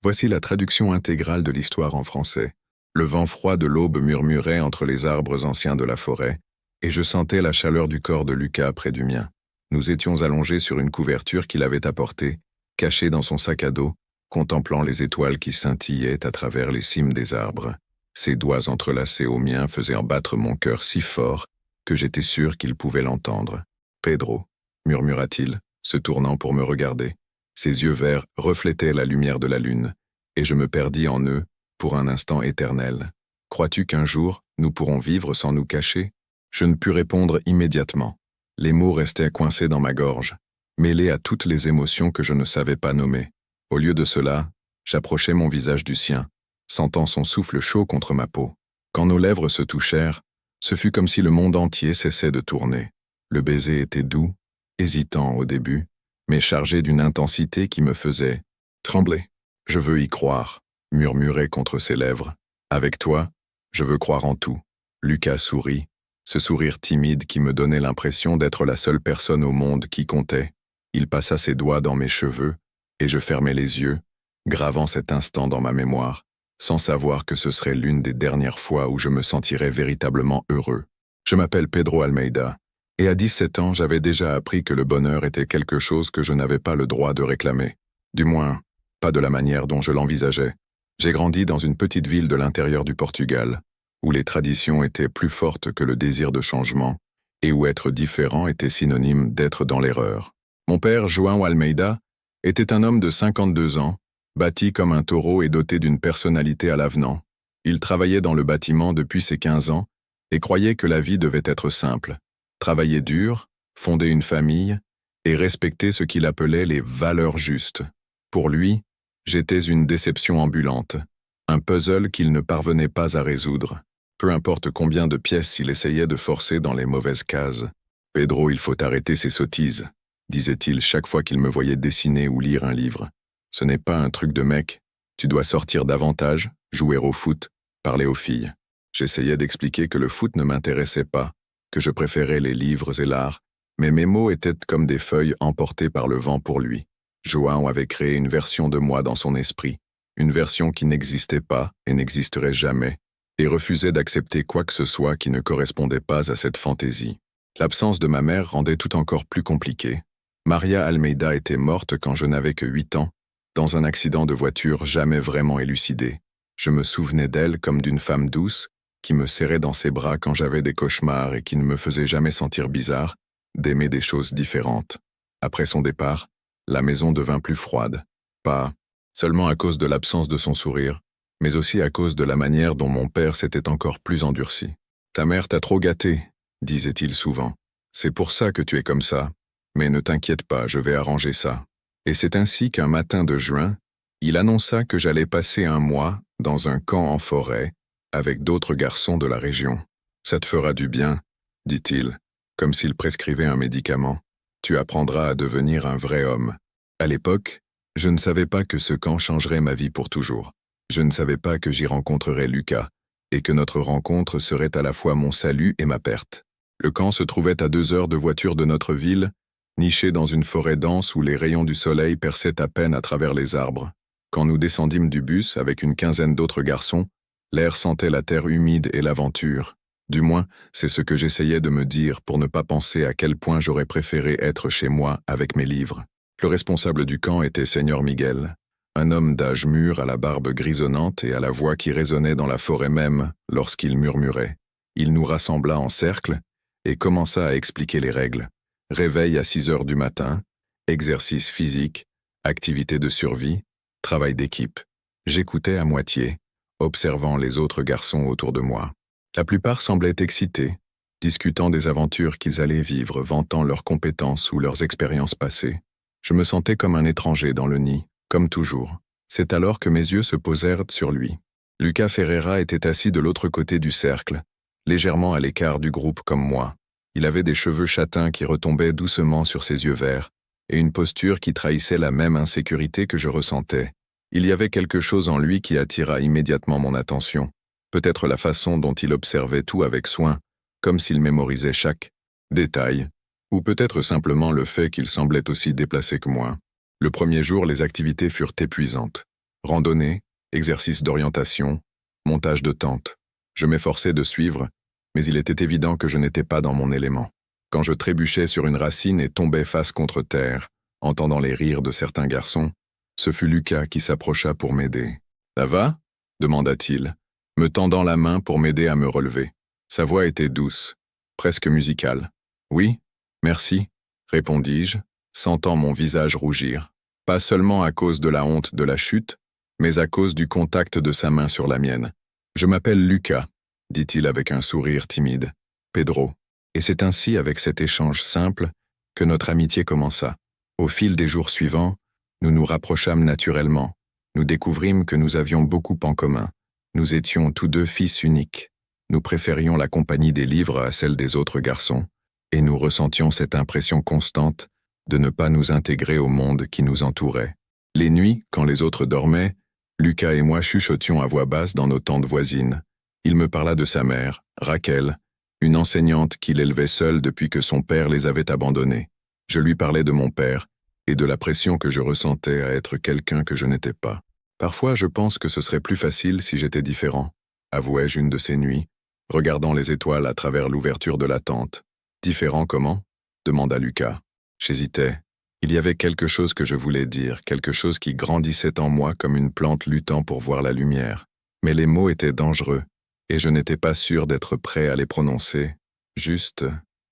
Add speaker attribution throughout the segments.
Speaker 1: Voici la traduction intégrale de l'histoire en français. Le vent froid de l'aube murmurait entre les arbres anciens de la forêt, et je sentais la chaleur du corps de Lucas près du mien. Nous étions allongés sur une couverture qu'il avait apportée, cachée dans son sac à dos, contemplant les étoiles qui scintillaient à travers les cimes des arbres. Ses doigts entrelacés aux miens faisaient battre mon cœur si fort que j'étais sûr qu'il pouvait l'entendre. « Pedro » murmura-t-il, se tournant pour me regarder. Ses yeux verts reflétaient la lumière de la lune, et je me perdis en eux pour un instant éternel. « Crois-tu qu'un jour, nous pourrons vivre sans nous cacher ?» Je ne pus répondre immédiatement. Les mots restaient coincés dans ma gorge, mêlés à toutes les émotions que je ne savais pas nommer. Au lieu de cela, j'approchai mon visage du sien, sentant son souffle chaud contre ma peau. Quand nos lèvres se touchèrent, ce fut comme si le monde entier cessait de tourner. Le baiser était doux, hésitant au début, mais chargé d'une intensité qui me faisait trembler. « Je veux y croire », murmurait contre ses lèvres. « Avec toi, je veux croire en tout. » Lucas sourit, ce sourire timide qui me donnait l'impression d'être la seule personne au monde qui comptait. Il passa ses doigts dans mes cheveux, et je fermai les yeux, gravant cet instant dans ma mémoire, sans savoir que ce serait l'une des dernières fois où je me sentirais véritablement heureux. Je m'appelle Pedro Almeida, et à 17 ans, j'avais déjà appris que le bonheur était quelque chose que je n'avais pas le droit de réclamer. Du moins, pas de la manière dont je l'envisageais. J'ai grandi dans une petite ville de l'intérieur du Portugal, où les traditions étaient plus fortes que le désir de changement, et où être différent était synonyme d'être dans l'erreur. Mon père, João Almeida, était un homme de 52 ans, bâti comme un taureau et doté d'une personnalité à l'avenant. Il travaillait dans le bâtiment depuis ses 15 ans et croyait que la vie devait être simple. Travailler dur, fonder une famille et respecter ce qu'il appelait les valeurs justes. Pour lui, j'étais une déception ambulante, un puzzle qu'il ne parvenait pas à résoudre. Peu importe combien de pièces il essayait de forcer dans les mauvaises cases. « Pedro, il faut arrêter ces sottises », disait-il chaque fois qu'il me voyait dessiner ou lire un livre. « Ce n'est pas un truc de mec. Tu dois sortir davantage, jouer au foot, parler aux filles. » J'essayais d'expliquer que le foot ne m'intéressait pas, que je préférais les livres et l'art, mais mes mots étaient comme des feuilles emportées par le vent pour lui. João avait créé une version de moi dans son esprit, une version qui n'existait pas et n'existerait jamais, et refusait d'accepter quoi que ce soit qui ne correspondait pas à cette fantaisie. L'absence de ma mère rendait tout encore plus compliqué. Maria Almeida était morte quand je n'avais que 8 ans, dans un accident de voiture jamais vraiment élucidé. Je me souvenais d'elle comme d'une femme douce, qui me serrait dans ses bras quand j'avais des cauchemars et qui ne me faisait jamais sentir bizarre, d'aimer des choses différentes. Après son départ, la maison devint plus froide. Pas seulement à cause de l'absence de son sourire, mais aussi à cause de la manière dont mon père s'était encore plus endurci. « Ta mère t'a trop gâté », disait-il souvent. « C'est pour ça que tu es comme ça. Mais ne t'inquiète pas, je vais arranger ça. » Et c'est ainsi qu'un matin de juin, il annonça que j'allais passer un mois dans un camp en forêt avec d'autres garçons de la région. « Ça te fera du bien, » dit-il, comme s'il prescrivait un médicament. « Tu apprendras à devenir un vrai homme. » À l'époque, je ne savais pas que ce camp changerait ma vie pour toujours. Je ne savais pas que j'y rencontrerais Lucas, et que notre rencontre serait à la fois mon salut et ma perte. Le camp se trouvait à 2 heures de voiture de notre ville, niché dans une forêt dense où les rayons du soleil perçaient à peine à travers les arbres. Quand nous descendîmes du bus avec une quinzaine d'autres garçons, l'air sentait la terre humide et l'aventure. Du moins, c'est ce que j'essayais de me dire pour ne pas penser à quel point j'aurais préféré être chez moi avec mes livres. Le responsable du camp était Seigneur Miguel, un homme d'âge mûr à la barbe grisonnante et à la voix qui résonnait dans la forêt même lorsqu'il murmurait. Il nous rassembla en cercle et commença à expliquer les règles. Réveil à 6 heures du matin, exercice physique, activité de survie, travail d'équipe. J'écoutais à moitié, observant les autres garçons autour de moi. La plupart semblaient excités, discutant des aventures qu'ils allaient vivre, vantant leurs compétences ou leurs expériences passées. Je me sentais comme un étranger dans le nid, comme toujours. C'est alors que mes yeux se posèrent sur lui. Lucas Ferreira était assis de l'autre côté du cercle, légèrement à l'écart du groupe comme moi. Il avait des cheveux châtains qui retombaient doucement sur ses yeux verts, et une posture qui trahissait la même insécurité que je ressentais. Il y avait quelque chose en lui qui attira immédiatement mon attention. Peut-être la façon dont il observait tout avec soin, comme s'il mémorisait chaque détail, ou peut-être simplement le fait qu'il semblait aussi déplacé que moi. Le premier jour, les activités furent épuisantes. Randonnée, exercice d'orientation, montage de tente. Je m'efforçais de suivre, mais il était évident que je n'étais pas dans mon élément. Quand je trébuchais sur une racine et tombais face contre terre, entendant les rires de certains garçons, ce fut Lucas qui s'approcha pour m'aider. « Ça va » demanda-t-il, me tendant la main pour m'aider à me relever. Sa voix était douce, presque musicale. « Oui, merci » répondis-je, sentant mon visage rougir, pas seulement à cause de la honte de la chute, mais à cause du contact de sa main sur la mienne. « Je m'appelle Lucas » dit-il avec un sourire timide. « Pedro. » Et c'est ainsi, avec cet échange simple, que notre amitié commença. Au fil des jours suivants, nous nous rapprochâmes naturellement. Nous découvrîmes que nous avions beaucoup en commun. Nous étions tous deux fils uniques. Nous préférions la compagnie des livres à celle des autres garçons, et nous ressentions cette impression constante de ne pas nous intégrer au monde qui nous entourait. Les nuits, quand les autres dormaient, Lucas et moi chuchotions à voix basse dans nos tentes voisines. Il me parla de sa mère, Raquel, une enseignante qu'il élevait seule depuis que son père les avait abandonnés. Je lui parlais de mon père et de la pression que je ressentais à être quelqu'un que je n'étais pas. Parfois, je pense que ce serait plus facile si j'étais différent, avouai-je une de ces nuits, regardant les étoiles à travers l'ouverture de la tente. Différent comment ? Demanda Lucas. J'hésitais. Il y avait quelque chose que je voulais dire, quelque chose qui grandissait en moi comme une plante luttant pour voir la lumière. Mais les mots étaient dangereux, et je n'étais pas sûr d'être prêt à les prononcer. Juste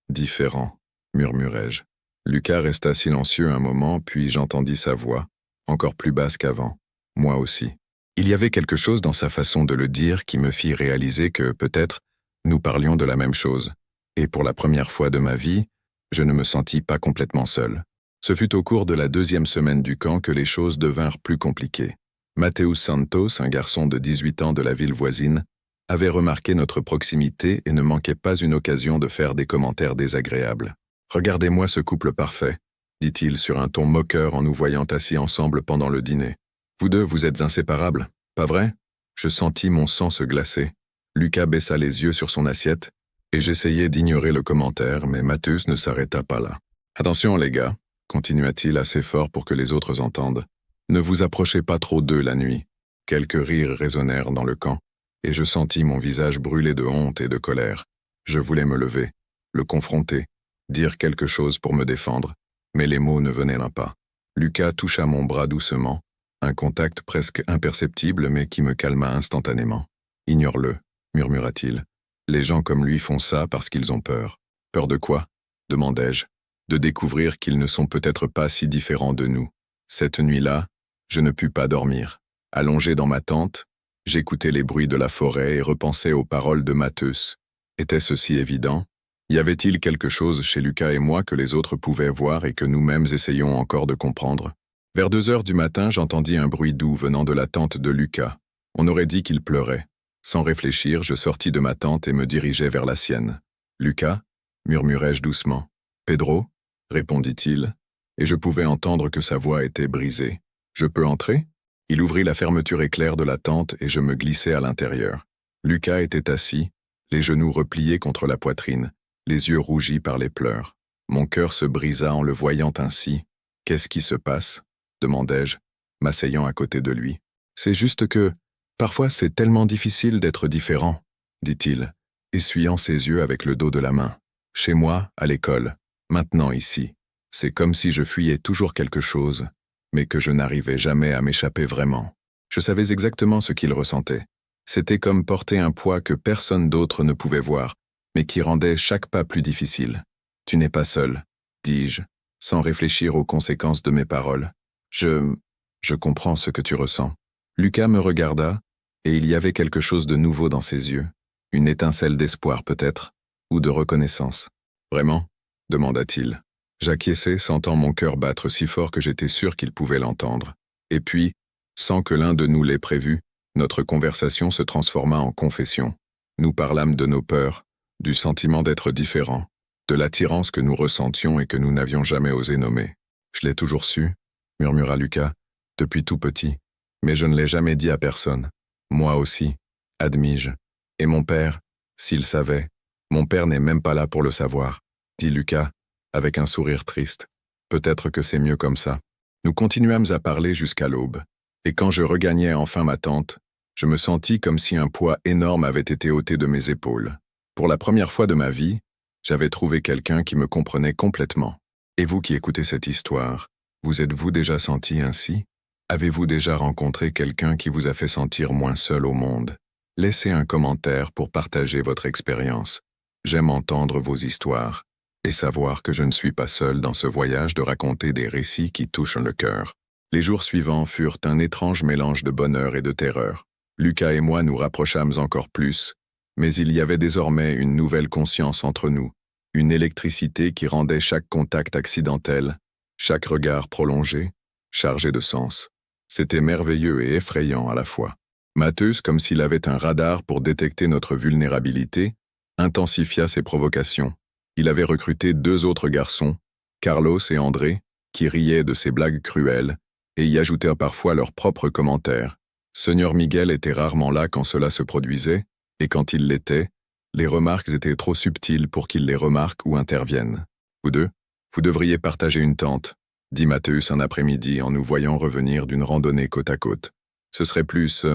Speaker 1: différent, murmurai-je. Lucas resta silencieux un moment, puis j'entendis sa voix, encore plus basse qu'avant. Moi aussi. Il y avait quelque chose dans sa façon de le dire qui me fit réaliser que, peut-être, nous parlions de la même chose. Et pour la première fois de ma vie, je ne me sentis pas complètement seul. Ce fut au cours de la 2e semaine du camp que les choses devinrent plus compliquées. Mateus Santos, un garçon de 18 ans de la ville voisine, avait remarqué notre proximité et ne manquait pas une occasion de faire des commentaires désagréables. « Regardez-moi ce couple parfait », dit-il sur un ton moqueur en nous voyant assis ensemble pendant le dîner. « Vous deux, vous êtes inséparables, pas vrai ?» Je sentis mon sang se glacer. Lucas baissa les yeux sur son assiette, et j'essayai d'ignorer le commentaire, mais Mateus ne s'arrêta pas là. « Attention les gars », continua-t-il assez fort pour que les autres entendent. « Ne vous approchez pas trop d'eux la nuit. » Quelques rires résonnèrent dans le camp, et je sentis mon visage brûler de honte et de colère. Je voulais me lever, le confronter, dire quelque chose pour me défendre, mais les mots ne venaient pas. Lucas toucha mon bras doucement, un contact presque imperceptible mais qui me calma instantanément. « Ignore-le », murmura-t-il. « Les gens comme lui font ça parce qu'ils ont peur. »« Peur de quoi ?» demandai-je. « De découvrir qu'ils ne sont peut-être pas si différents de nous. » Cette nuit-là, je ne pus pas dormir. Allongé dans ma tente, j'écoutais les bruits de la forêt et repensais aux paroles de Mateus. Était-ce si évident ? Y avait-il quelque chose chez Lucas et moi que les autres pouvaient voir et que nous-mêmes essayions encore de comprendre ? Vers 2 heures du matin, j'entendis un bruit doux venant de la tente de Lucas. On aurait dit qu'il pleurait. Sans réfléchir, je sortis de ma tente et me dirigeai vers la sienne. « Lucas » murmurai-je doucement. « Pedro » répondit-il, et je pouvais entendre que sa voix était brisée. « Je peux entrer ?» Il ouvrit la fermeture éclair de la tente et je me glissai à l'intérieur. Lucas était assis, les genoux repliés contre la poitrine, les yeux rougis par les pleurs. Mon cœur se brisa en le voyant ainsi. « Qu'est-ce qui se passe ?» demandai-je, m'asseyant à côté de lui. « C'est juste que, parfois c'est tellement difficile d'être différent, » dit-il, essuyant ses yeux avec le dos de la main. « Chez moi, à l'école, maintenant ici. C'est comme si je fuyais toujours quelque chose, mais que je n'arrivais jamais à m'échapper vraiment. Je savais exactement ce qu'il ressentait. C'était comme porter un poids que personne d'autre ne pouvait voir, mais qui rendait chaque pas plus difficile. « Tu n'es pas seul », dis-je, sans réfléchir aux conséquences de mes paroles. Je comprends ce que tu ressens. » Lucas me regarda, et il y avait quelque chose de nouveau dans ses yeux. Une étincelle d'espoir peut-être, ou de reconnaissance. « Vraiment ?» demanda-t-il. J'acquiesçai, sentant mon cœur battre si fort que j'étais sûr qu'il pouvait l'entendre. Et puis, sans que l'un de nous l'ait prévu, notre conversation se transforma en confession. Nous parlâmes de nos peurs, du sentiment d'être différents, de l'attirance que nous ressentions et que nous n'avions jamais osé nommer. « Je l'ai toujours su », murmura Lucas, « depuis tout petit, mais je ne l'ai jamais dit à personne. Moi aussi, admis-je. Et mon père, s'il savait, mon père n'est même pas là pour le savoir, » dit Lucas, avec un sourire triste. « Peut-être que c'est mieux comme ça. » Nous continuâmes à parler jusqu'à l'aube. Et quand je regagnais enfin ma tente, je me sentis comme si un poids énorme avait été ôté de mes épaules. Pour la première fois de ma vie, j'avais trouvé quelqu'un qui me comprenait complètement. Et vous qui écoutez cette histoire, vous êtes-vous déjà senti ainsi? Avez-vous déjà rencontré quelqu'un qui vous a fait sentir moins seul au monde? Laissez un commentaire pour partager votre expérience. J'aime entendre vos histoires et savoir que je ne suis pas seul dans ce voyage de raconter des récits qui touchent le cœur. Les jours suivants furent un étrange mélange de bonheur et de terreur. Lucas et moi nous rapprochâmes encore plus, mais il y avait désormais une nouvelle conscience entre nous, une électricité qui rendait chaque contact accidentel, chaque regard prolongé, chargé de sens. C'était merveilleux et effrayant à la fois. Matheus, comme s'il avait un radar pour détecter notre vulnérabilité, intensifia ses provocations. Il avait recruté 2 autres garçons, Carlos et André, qui riaient de ses blagues cruelles et y ajoutèrent parfois leurs propres commentaires. Seigneur Miguel était rarement là quand cela se produisait, et quand il l'était, les remarques étaient trop subtiles pour qu'il les remarque ou intervienne. Vous deux, vous devriez partager une tente, dit Matheus un après-midi en nous voyant revenir d'une randonnée côte à côte. Ce serait plus,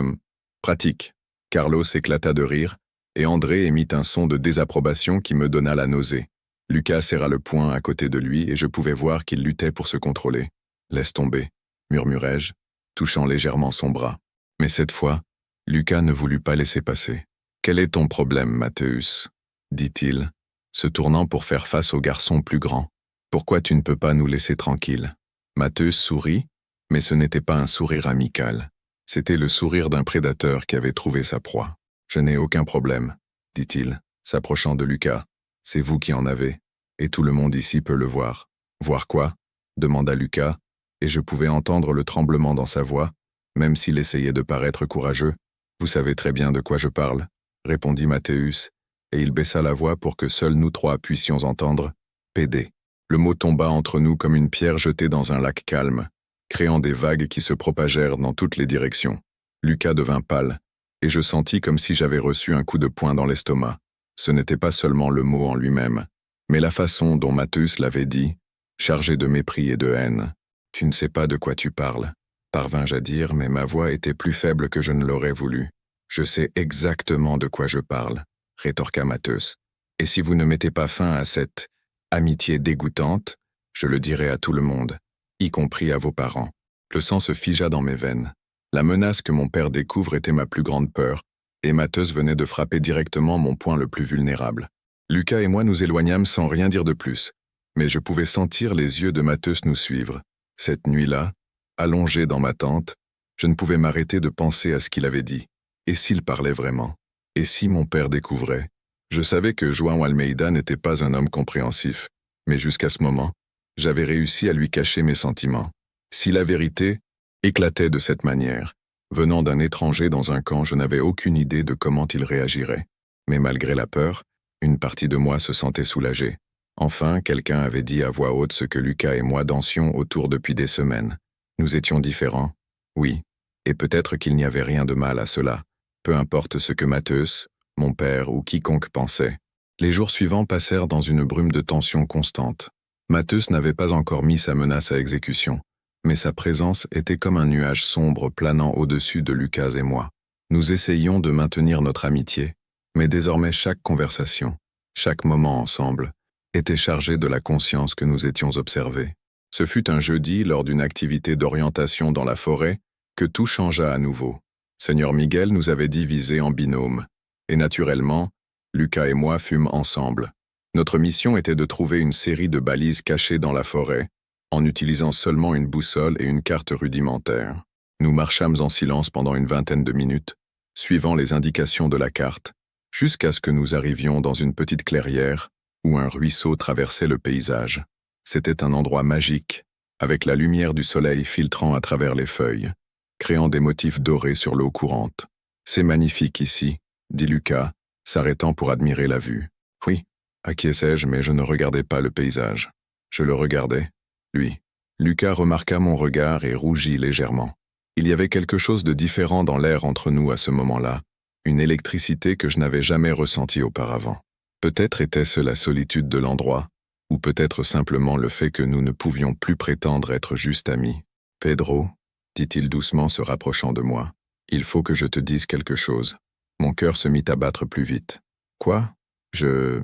Speaker 1: pratique. Carlos éclata de rire, et André émit un son de désapprobation qui me donna la nausée. Lucas serra le poing à côté de lui et je pouvais voir qu'il luttait pour se contrôler. « Laisse tomber », murmurai-je, touchant légèrement son bras. Mais cette fois, Lucas ne voulut pas laisser passer. « Quel est ton problème, Matheus ?» dit-il, se tournant pour faire face au garçon plus grand. « Pourquoi tu ne peux pas nous laisser tranquilles ?» Matheus sourit, mais ce n'était pas un sourire amical. C'était le sourire d'un prédateur qui avait trouvé sa proie. « Je n'ai aucun problème, » dit-il, s'approchant de Lucas. « C'est vous qui en avez, et tout le monde ici peut le voir. »« Voir quoi ?» demanda Lucas, et je pouvais entendre le tremblement dans sa voix, même s'il essayait de paraître courageux. « Vous savez très bien de quoi je parle, » répondit Matheus, et il baissa la voix pour que seuls nous 3 puissions entendre « PD ». Le mot tomba entre nous comme une pierre jetée dans un lac calme, créant des vagues qui se propagèrent dans toutes les directions. Lucas devint pâle, et je sentis comme si j'avais reçu un coup de poing dans l'estomac. Ce n'était pas seulement le mot en lui-même, mais la façon dont Matheus l'avait dit, chargé de mépris et de haine. « Tu ne sais pas de quoi tu parles », parvins-je à dire, mais ma voix était plus faible que je ne l'aurais voulu. « Je sais exactement de quoi je parle », rétorqua Matheus. « Et si vous ne mettez pas fin à cette amitié dégoûtante, je le dirai à tout le monde, y compris à vos parents. » Le sang se figea dans mes veines. La menace que mon père découvre était ma plus grande peur, et Matheus venait de frapper directement mon point le plus vulnérable. Lucas et moi nous éloignâmes sans rien dire de plus, mais je pouvais sentir les yeux de Matheus nous suivre. Cette nuit-là, allongé dans ma tente, je ne pouvais m'arrêter de penser à ce qu'il avait dit. Et s'il parlait vraiment? Et si mon père découvrait? Je savais que João Almeida n'était pas un homme compréhensif, mais jusqu'à ce moment, j'avais réussi à lui cacher mes sentiments. Si la vérité éclatait de cette manière, venant d'un étranger dans un camp, je n'avais aucune idée de comment il réagirait. Mais malgré la peur, une partie de moi se sentait soulagée. Enfin, quelqu'un avait dit à voix haute ce que Lucas et moi dansions autour depuis des semaines. Nous étions différents, oui, et peut-être qu'il n'y avait rien de mal à cela, peu importe ce que Matheus, mon père ou quiconque pensait. Les jours suivants passèrent dans une brume de tension constante. Matheus n'avait pas encore mis sa menace à exécution, mais sa présence était comme un nuage sombre planant au-dessus de Lucas et moi. Nous essayions de maintenir notre amitié, mais désormais chaque conversation, chaque moment ensemble, était chargé de la conscience que nous étions observés. Ce fut un jeudi, lors d'une activité d'orientation dans la forêt, que tout changea à nouveau. Seigneur Miguel nous avait divisés en binômes, et naturellement, Lucas et moi fûmes ensemble. Notre mission était de trouver une série de balises cachées dans la forêt, en utilisant seulement une boussole et une carte rudimentaire. Nous marchâmes en silence pendant une vingtaine de minutes, suivant les indications de la carte, jusqu'à ce que nous arrivions dans une petite clairière où un ruisseau traversait le paysage. C'était un endroit magique, avec la lumière du soleil filtrant à travers les feuilles, créant des motifs dorés sur l'eau courante. « C'est magnifique ici », dit Lucas, s'arrêtant pour admirer la vue. « Oui », acquiesçai-je, mais je ne regardais pas le paysage. Je le regardais, lui. Lucas remarqua mon regard et rougit légèrement. Il y avait quelque chose de différent dans l'air entre nous à ce moment-là, une électricité que je n'avais jamais ressentie auparavant. Peut-être était-ce la solitude de l'endroit, ou peut-être simplement le fait que nous ne pouvions plus prétendre être juste amis. « Pedro » dit-il doucement se rapprochant de moi. Il faut que je te dise quelque chose. Mon cœur se mit à battre plus vite. Quoi? Je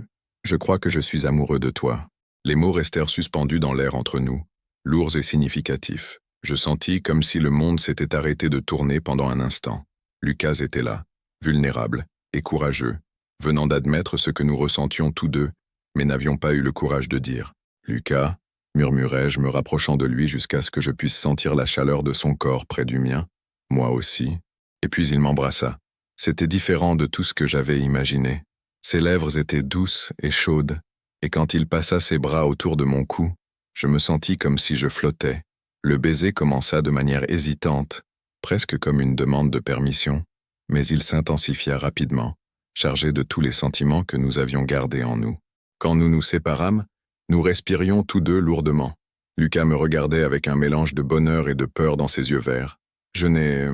Speaker 1: crois que je suis amoureux de toi. Les mots restèrent suspendus dans l'air entre nous, lourds et significatifs. Je sentis comme si le monde s'était arrêté de tourner pendant un instant. Lucas était là, vulnérable et courageux, venant d'admettre ce que nous ressentions tous deux, mais n'avions pas eu le courage de dire. Lucas, murmurai-je, me rapprochant de lui jusqu'à ce que je puisse sentir la chaleur de son corps près du mien, moi aussi, et puis il m'embrassa. C'était différent de tout ce que j'avais imaginé. Ses lèvres étaient douces et chaudes, et quand il passa ses bras autour de mon cou, je me sentis comme si je flottais. Le baiser commença de manière hésitante, presque comme une demande de permission, mais il s'intensifia rapidement, chargé de tous les sentiments que nous avions gardés en nous. Quand nous nous séparâmes, nous respirions tous deux lourdement. Lucas me regardait avec un mélange de bonheur et de peur dans ses yeux verts. « Je n'ai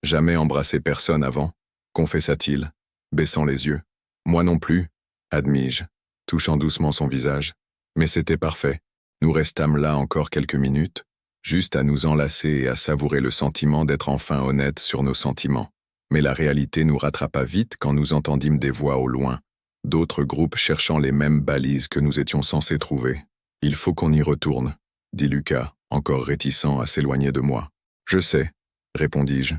Speaker 1: jamais embrassé personne avant », confessa-t-il, baissant les yeux. « Moi non plus », admis-je, touchant doucement son visage. Mais c'était parfait. Nous restâmes là encore quelques minutes, juste à nous enlacer et à savourer le sentiment d'être enfin honnêtes sur nos sentiments. Mais la réalité nous rattrapa vite quand nous entendîmes des voix au loin, d'autres groupes cherchant les mêmes balises que nous étions censés trouver. « Il faut qu'on y retourne », dit Lucas, encore réticent à s'éloigner de moi. « Je sais », répondis-je,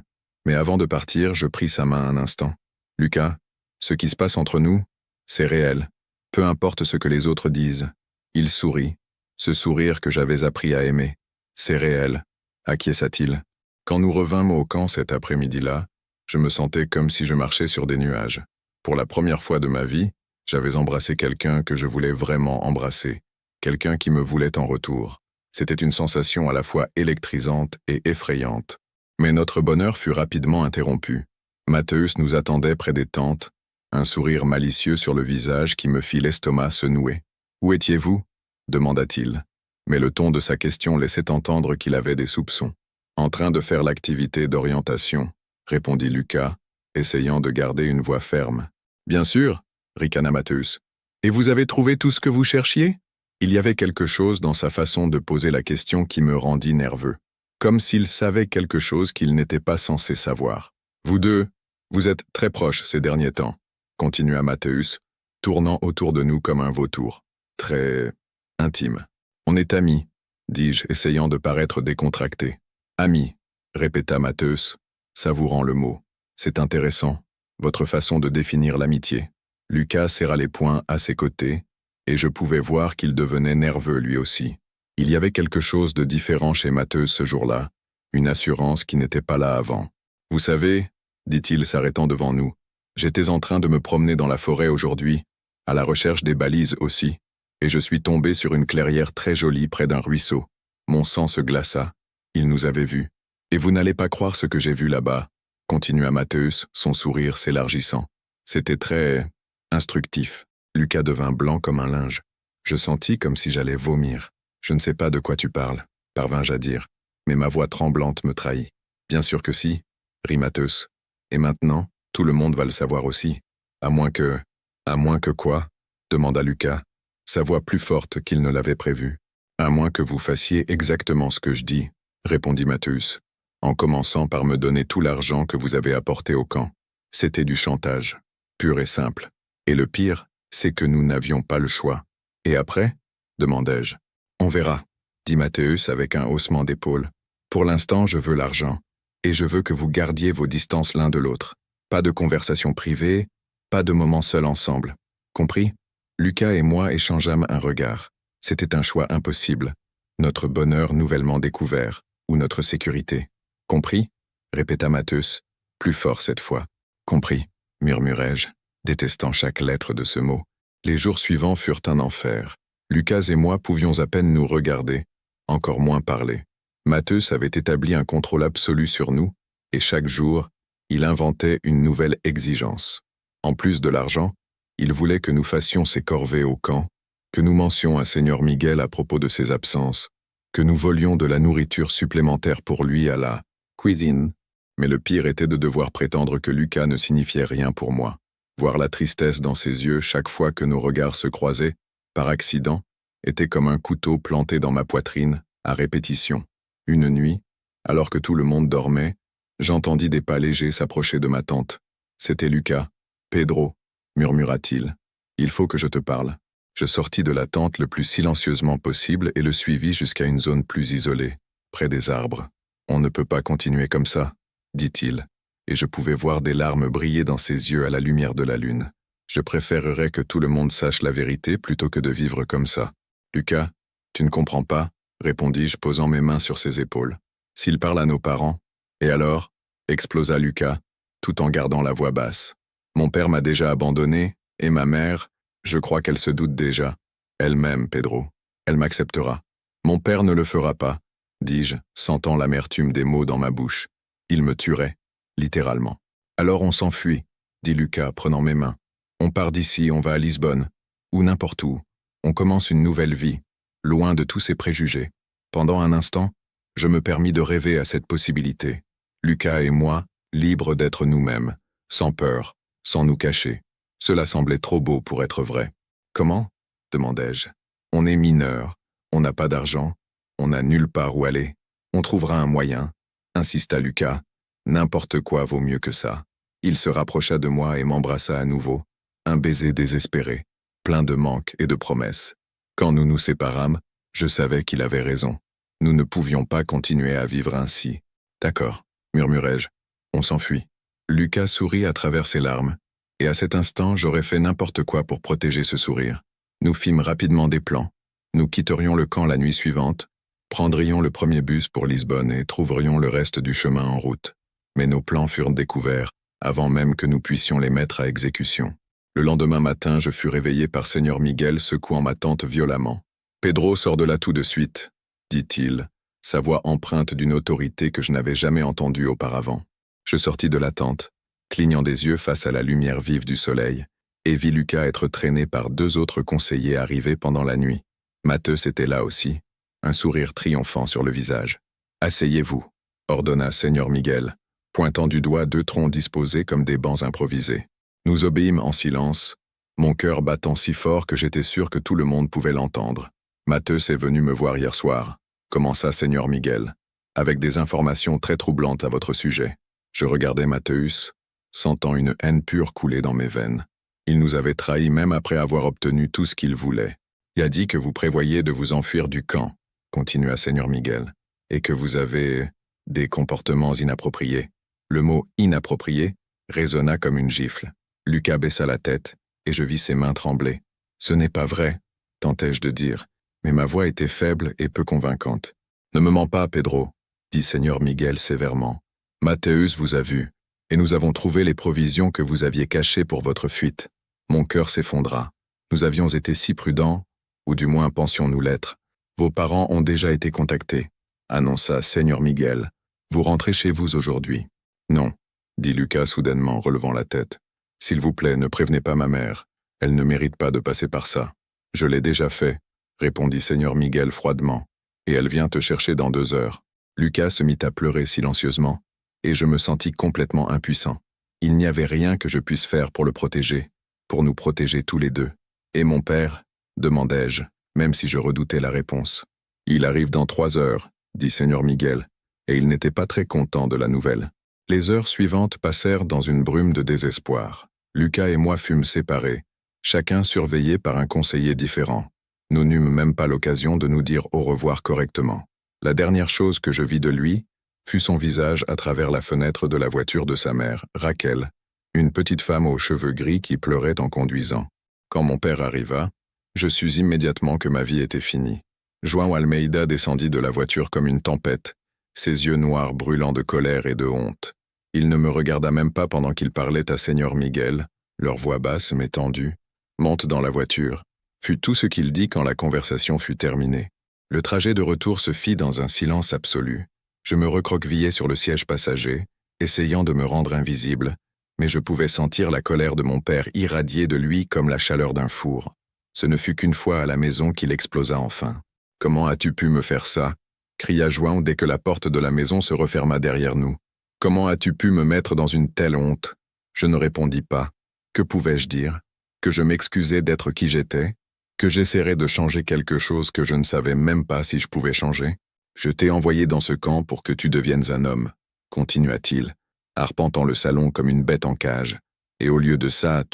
Speaker 1: mais avant de partir, je pris sa main un instant. « Lucas, ce qui se passe entre nous, c'est réel, peu importe ce que les autres disent. » Il sourit, ce sourire que j'avais appris à aimer. « C'est réel », acquiesça-t-il. Quand nous revînmes au camp cet après-midi-là, je me sentais comme si je marchais sur des nuages. Pour la première fois de ma vie, j'avais embrassé quelqu'un que je voulais vraiment embrasser, quelqu'un qui me voulait en retour. C'était une sensation à la fois électrisante et effrayante. Mais notre bonheur fut rapidement interrompu. Mathéus nous attendait près des tentes, un sourire malicieux sur le visage qui me fit l'estomac se nouer. « Où étiez-vous » demanda-t-il. Mais le ton de sa question laissait entendre qu'il avait des soupçons. « En train de faire l'activité d'orientation », répondit Lucas, essayant de garder une voix ferme. « Bien sûr », ricana Mathéus. « Et vous avez trouvé tout ce que vous cherchiez ?» Il y avait quelque chose dans sa façon de poser la question qui me rendit nerveux, comme s'il savait quelque chose qu'il n'était pas censé savoir. « Vous deux, vous êtes très proches ces derniers temps », continua Mathéus, tournant autour de nous comme un vautour. « Très intime. »« On est amis », dis-je, essayant de paraître décontracté. « Amis », répéta Mathéus, savourant le mot. « C'est intéressant, votre façon de définir l'amitié. » Lucas serra les poings à ses côtés, et je pouvais voir qu'il devenait nerveux lui aussi. Il y avait quelque chose de différent chez Mathéus ce jour-là, une assurance qui n'était pas là avant. « Vous savez, » dit-il s'arrêtant devant nous, « j'étais en train de me promener dans la forêt aujourd'hui, à la recherche des balises aussi, et je suis tombé sur une clairière très jolie près d'un ruisseau. Mon sang se glaça. Il nous avait vus. Et vous n'allez pas croire ce que j'ai vu là-bas, » continua Mathéus, son sourire s'élargissant. C'était très instructif. Lucas devint blanc comme un linge. Je sentis comme si j'allais vomir. « Je ne sais pas de quoi tu parles », parvins-je à dire, mais ma voix tremblante me trahit. « Bien sûr que si », rit Mathéus. « Et maintenant, tout le monde va le savoir aussi. À moins que... » « À moins que quoi ?» demanda Lucas, sa voix plus forte qu'il ne l'avait prévu. « À moins que vous fassiez exactement ce que je dis », répondit Mathéus, en commençant par me donner tout l'argent que vous avez apporté au camp. C'était du chantage, pur et simple. Et le pire, c'est que nous n'avions pas le choix. « Et après » demandai-je. « On verra », dit Mathéus avec un haussement d'épaule. « Pour l'instant, je veux l'argent, et je veux que vous gardiez vos distances l'un de l'autre. Pas de conversation privée, pas de moments seuls ensemble. Compris ?» Lucas et moi échangeâmes un regard. C'était un choix impossible. Notre bonheur nouvellement découvert, ou notre sécurité. « Compris ?» répéta Mathéus, plus fort cette fois. « Compris », murmurai-je, détestant chaque lettre de ce mot. Les jours suivants furent un enfer. Lucas et moi pouvions à peine nous regarder, encore moins parler. Mathéus avait établi un contrôle absolu sur nous, et chaque jour, il inventait une nouvelle exigence. En plus de l'argent, il voulait que nous fassions ses corvées au camp, que nous mentions à Seigneur Miguel à propos de ses absences, que nous volions de la nourriture supplémentaire pour lui à la cuisine. Mais le pire était de devoir prétendre que Lucas ne signifiait rien pour moi. Voir la tristesse dans ses yeux chaque fois que nos regards se croisaient, par accident, était comme un couteau planté dans ma poitrine, à répétition. Une nuit, Alors que tout le monde dormait, j'entendis des pas légers s'approcher de ma tente. C'était Lucas. Pedro, murmura-t-il. Il faut que je te parle. Je sortis de la tente le plus silencieusement possible et le suivis jusqu'à une zone plus isolée, près des arbres. On ne peut pas continuer comme ça, dit-il, et je pouvais voir des larmes briller dans ses yeux à la lumière de la lune. Je préférerais que tout le monde sache la vérité plutôt que de vivre comme ça. Lucas, tu ne comprends pas, répondis-je posant mes mains sur ses épaules. S'il parle à nos parents, et alors, explosa Lucas, tout en gardant la voix basse. Mon père m'a déjà abandonné, et ma mère, je crois qu'elle se doute déjà. Elle m'aime, Pedro. Elle m'acceptera. Mon père ne le fera pas, dis-je, sentant l'amertume des mots dans ma bouche. Il me tuerait, littéralement. Alors on s'enfuit, dit Lucas, prenant mes mains. On part d'ici, on va à Lisbonne, ou n'importe où. On commence une nouvelle vie, loin de tous ces préjugés. Pendant un instant, je me permis de rêver à cette possibilité. Lucas et moi, libres d'être nous-mêmes, sans peur, sans nous cacher. Cela semblait trop beau pour être vrai. Comment ? Demandai-je. On est mineurs, on n'a pas d'argent, on n'a nulle part où aller. On trouvera un moyen, insista Lucas. N'importe quoi vaut mieux que ça. Il se rapprocha de moi et m'embrassa à nouveau. Un baiser désespéré, plein de manques et de promesses. Quand nous nous séparâmes, je savais qu'il avait raison. Nous ne pouvions pas continuer à vivre ainsi. D'accord, murmurai-je. On s'enfuit. Lucas sourit à travers ses larmes, et à cet instant, j'aurais fait n'importe quoi pour protéger ce sourire. Nous fîmes rapidement des plans. Nous quitterions le camp la nuit suivante, prendrions le premier bus pour Lisbonne et trouverions le reste du chemin en route. Mais nos plans furent découverts, avant même que nous puissions les mettre à exécution. Le lendemain matin, je fus réveillé par Seigneur Miguel secouant ma tente violemment. « Pedro sort de là tout de suite », dit-il, sa voix empreinte d'une autorité que je n'avais jamais entendue auparavant. Je sortis de la tente, clignant des yeux face à la lumière vive du soleil, et vis Lucas être traîné par 2 autres conseillers arrivés pendant la nuit. Matheus était là aussi, un sourire triomphant sur le visage. « Asseyez-vous », ordonna Seigneur Miguel, pointant du doigt 2 troncs disposés comme des bancs improvisés. Nous obéîmes en silence, mon cœur battant si fort que j'étais sûr que tout le monde pouvait l'entendre. « Matheus est venu me voir hier soir », commença Seigneur Miguel, avec des informations très troublantes à votre sujet. Je regardais Matheus, sentant une haine pure couler dans mes veines. Il nous avait trahis même après avoir obtenu tout ce qu'il voulait. Il a dit que vous prévoyez de vous enfuir du camp, continua Seigneur Miguel, et que vous avez des comportements inappropriés. Le mot « inapproprié » résonna comme une gifle. Lucas baissa la tête, et je vis ses mains trembler. « Ce n'est pas vrai », tentai-je de dire, mais ma voix était faible et peu convaincante. « Ne me mens pas, Pedro », dit Seigneur Miguel sévèrement. « Matheus vous a vu, et nous avons trouvé les provisions que vous aviez cachées pour votre fuite. Mon cœur s'effondra. Nous avions été si prudents, ou du moins pensions-nous l'être. Vos parents ont déjà été contactés, annonça Seigneur Miguel. Vous rentrez chez vous aujourd'hui. Non, dit Lucas soudainement, relevant la tête. S'il vous plaît, ne prévenez pas ma mère. Elle ne mérite pas de passer par ça. Je l'ai déjà fait, répondit Seigneur Miguel froidement, et elle vient te chercher dans 2 heures. Lucas se mit à pleurer silencieusement, et je me sentis complètement impuissant. Il n'y avait rien que je puisse faire pour le protéger, pour nous protéger tous les deux. Et mon père, demandai-je, même si je redoutais la réponse. Il arrive dans 3 heures, dit Seigneur Miguel, et il n'était pas très content de la nouvelle. Les heures suivantes passèrent dans une brume de désespoir. Lucas et moi fûmes séparés, chacun surveillé par un conseiller différent. Nous n'eûmes même pas l'occasion de nous dire au revoir correctement. La dernière chose que je vis de lui fut son visage à travers la fenêtre de la voiture de sa mère, Raquel, une petite femme aux cheveux gris qui pleurait en conduisant. Quand mon père arriva, je sus immédiatement que ma vie était finie. João Almeida descendit de la voiture comme une tempête, ses yeux noirs brûlant de colère et de honte. Il ne me regarda même pas pendant qu'il parlait à Seigneur Miguel, leur voix basse mais tendue. « Monte dans la voiture », fut tout ce qu'il dit quand la conversation fut terminée. Le trajet de retour se fit dans un silence absolu. Je me recroquevillai sur le siège passager, essayant de me rendre invisible, mais je pouvais sentir la colère de mon père irradier de lui comme la chaleur d'un four. Ce ne fut qu'une fois à la maison qu'il explosa enfin. « Comment as-tu pu me faire ça ?» cria João dès que la porte de la maison se referma derrière nous. « Comment as-tu pu me mettre dans une telle honte ?» Je ne répondis pas. Que pouvais-je dire? Que je m'excusais d'être qui j'étais? Que j'essaierais de changer quelque chose que je ne savais même pas si je pouvais changer? Je t'ai envoyé dans ce camp pour que tu deviennes un homme, continua-t-il, arpentant le salon comme une bête en cage. Et au lieu de ça,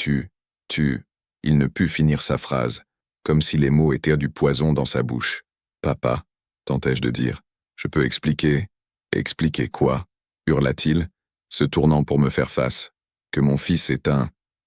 Speaker 1: Il ne put finir sa phrase, comme si les mots étaient du poison dans sa bouche. Papa, tentai-je de dire, je peux expliquer. Expliquer quoi? Hurla-t-il, se tournant pour me faire face. Que mon fils est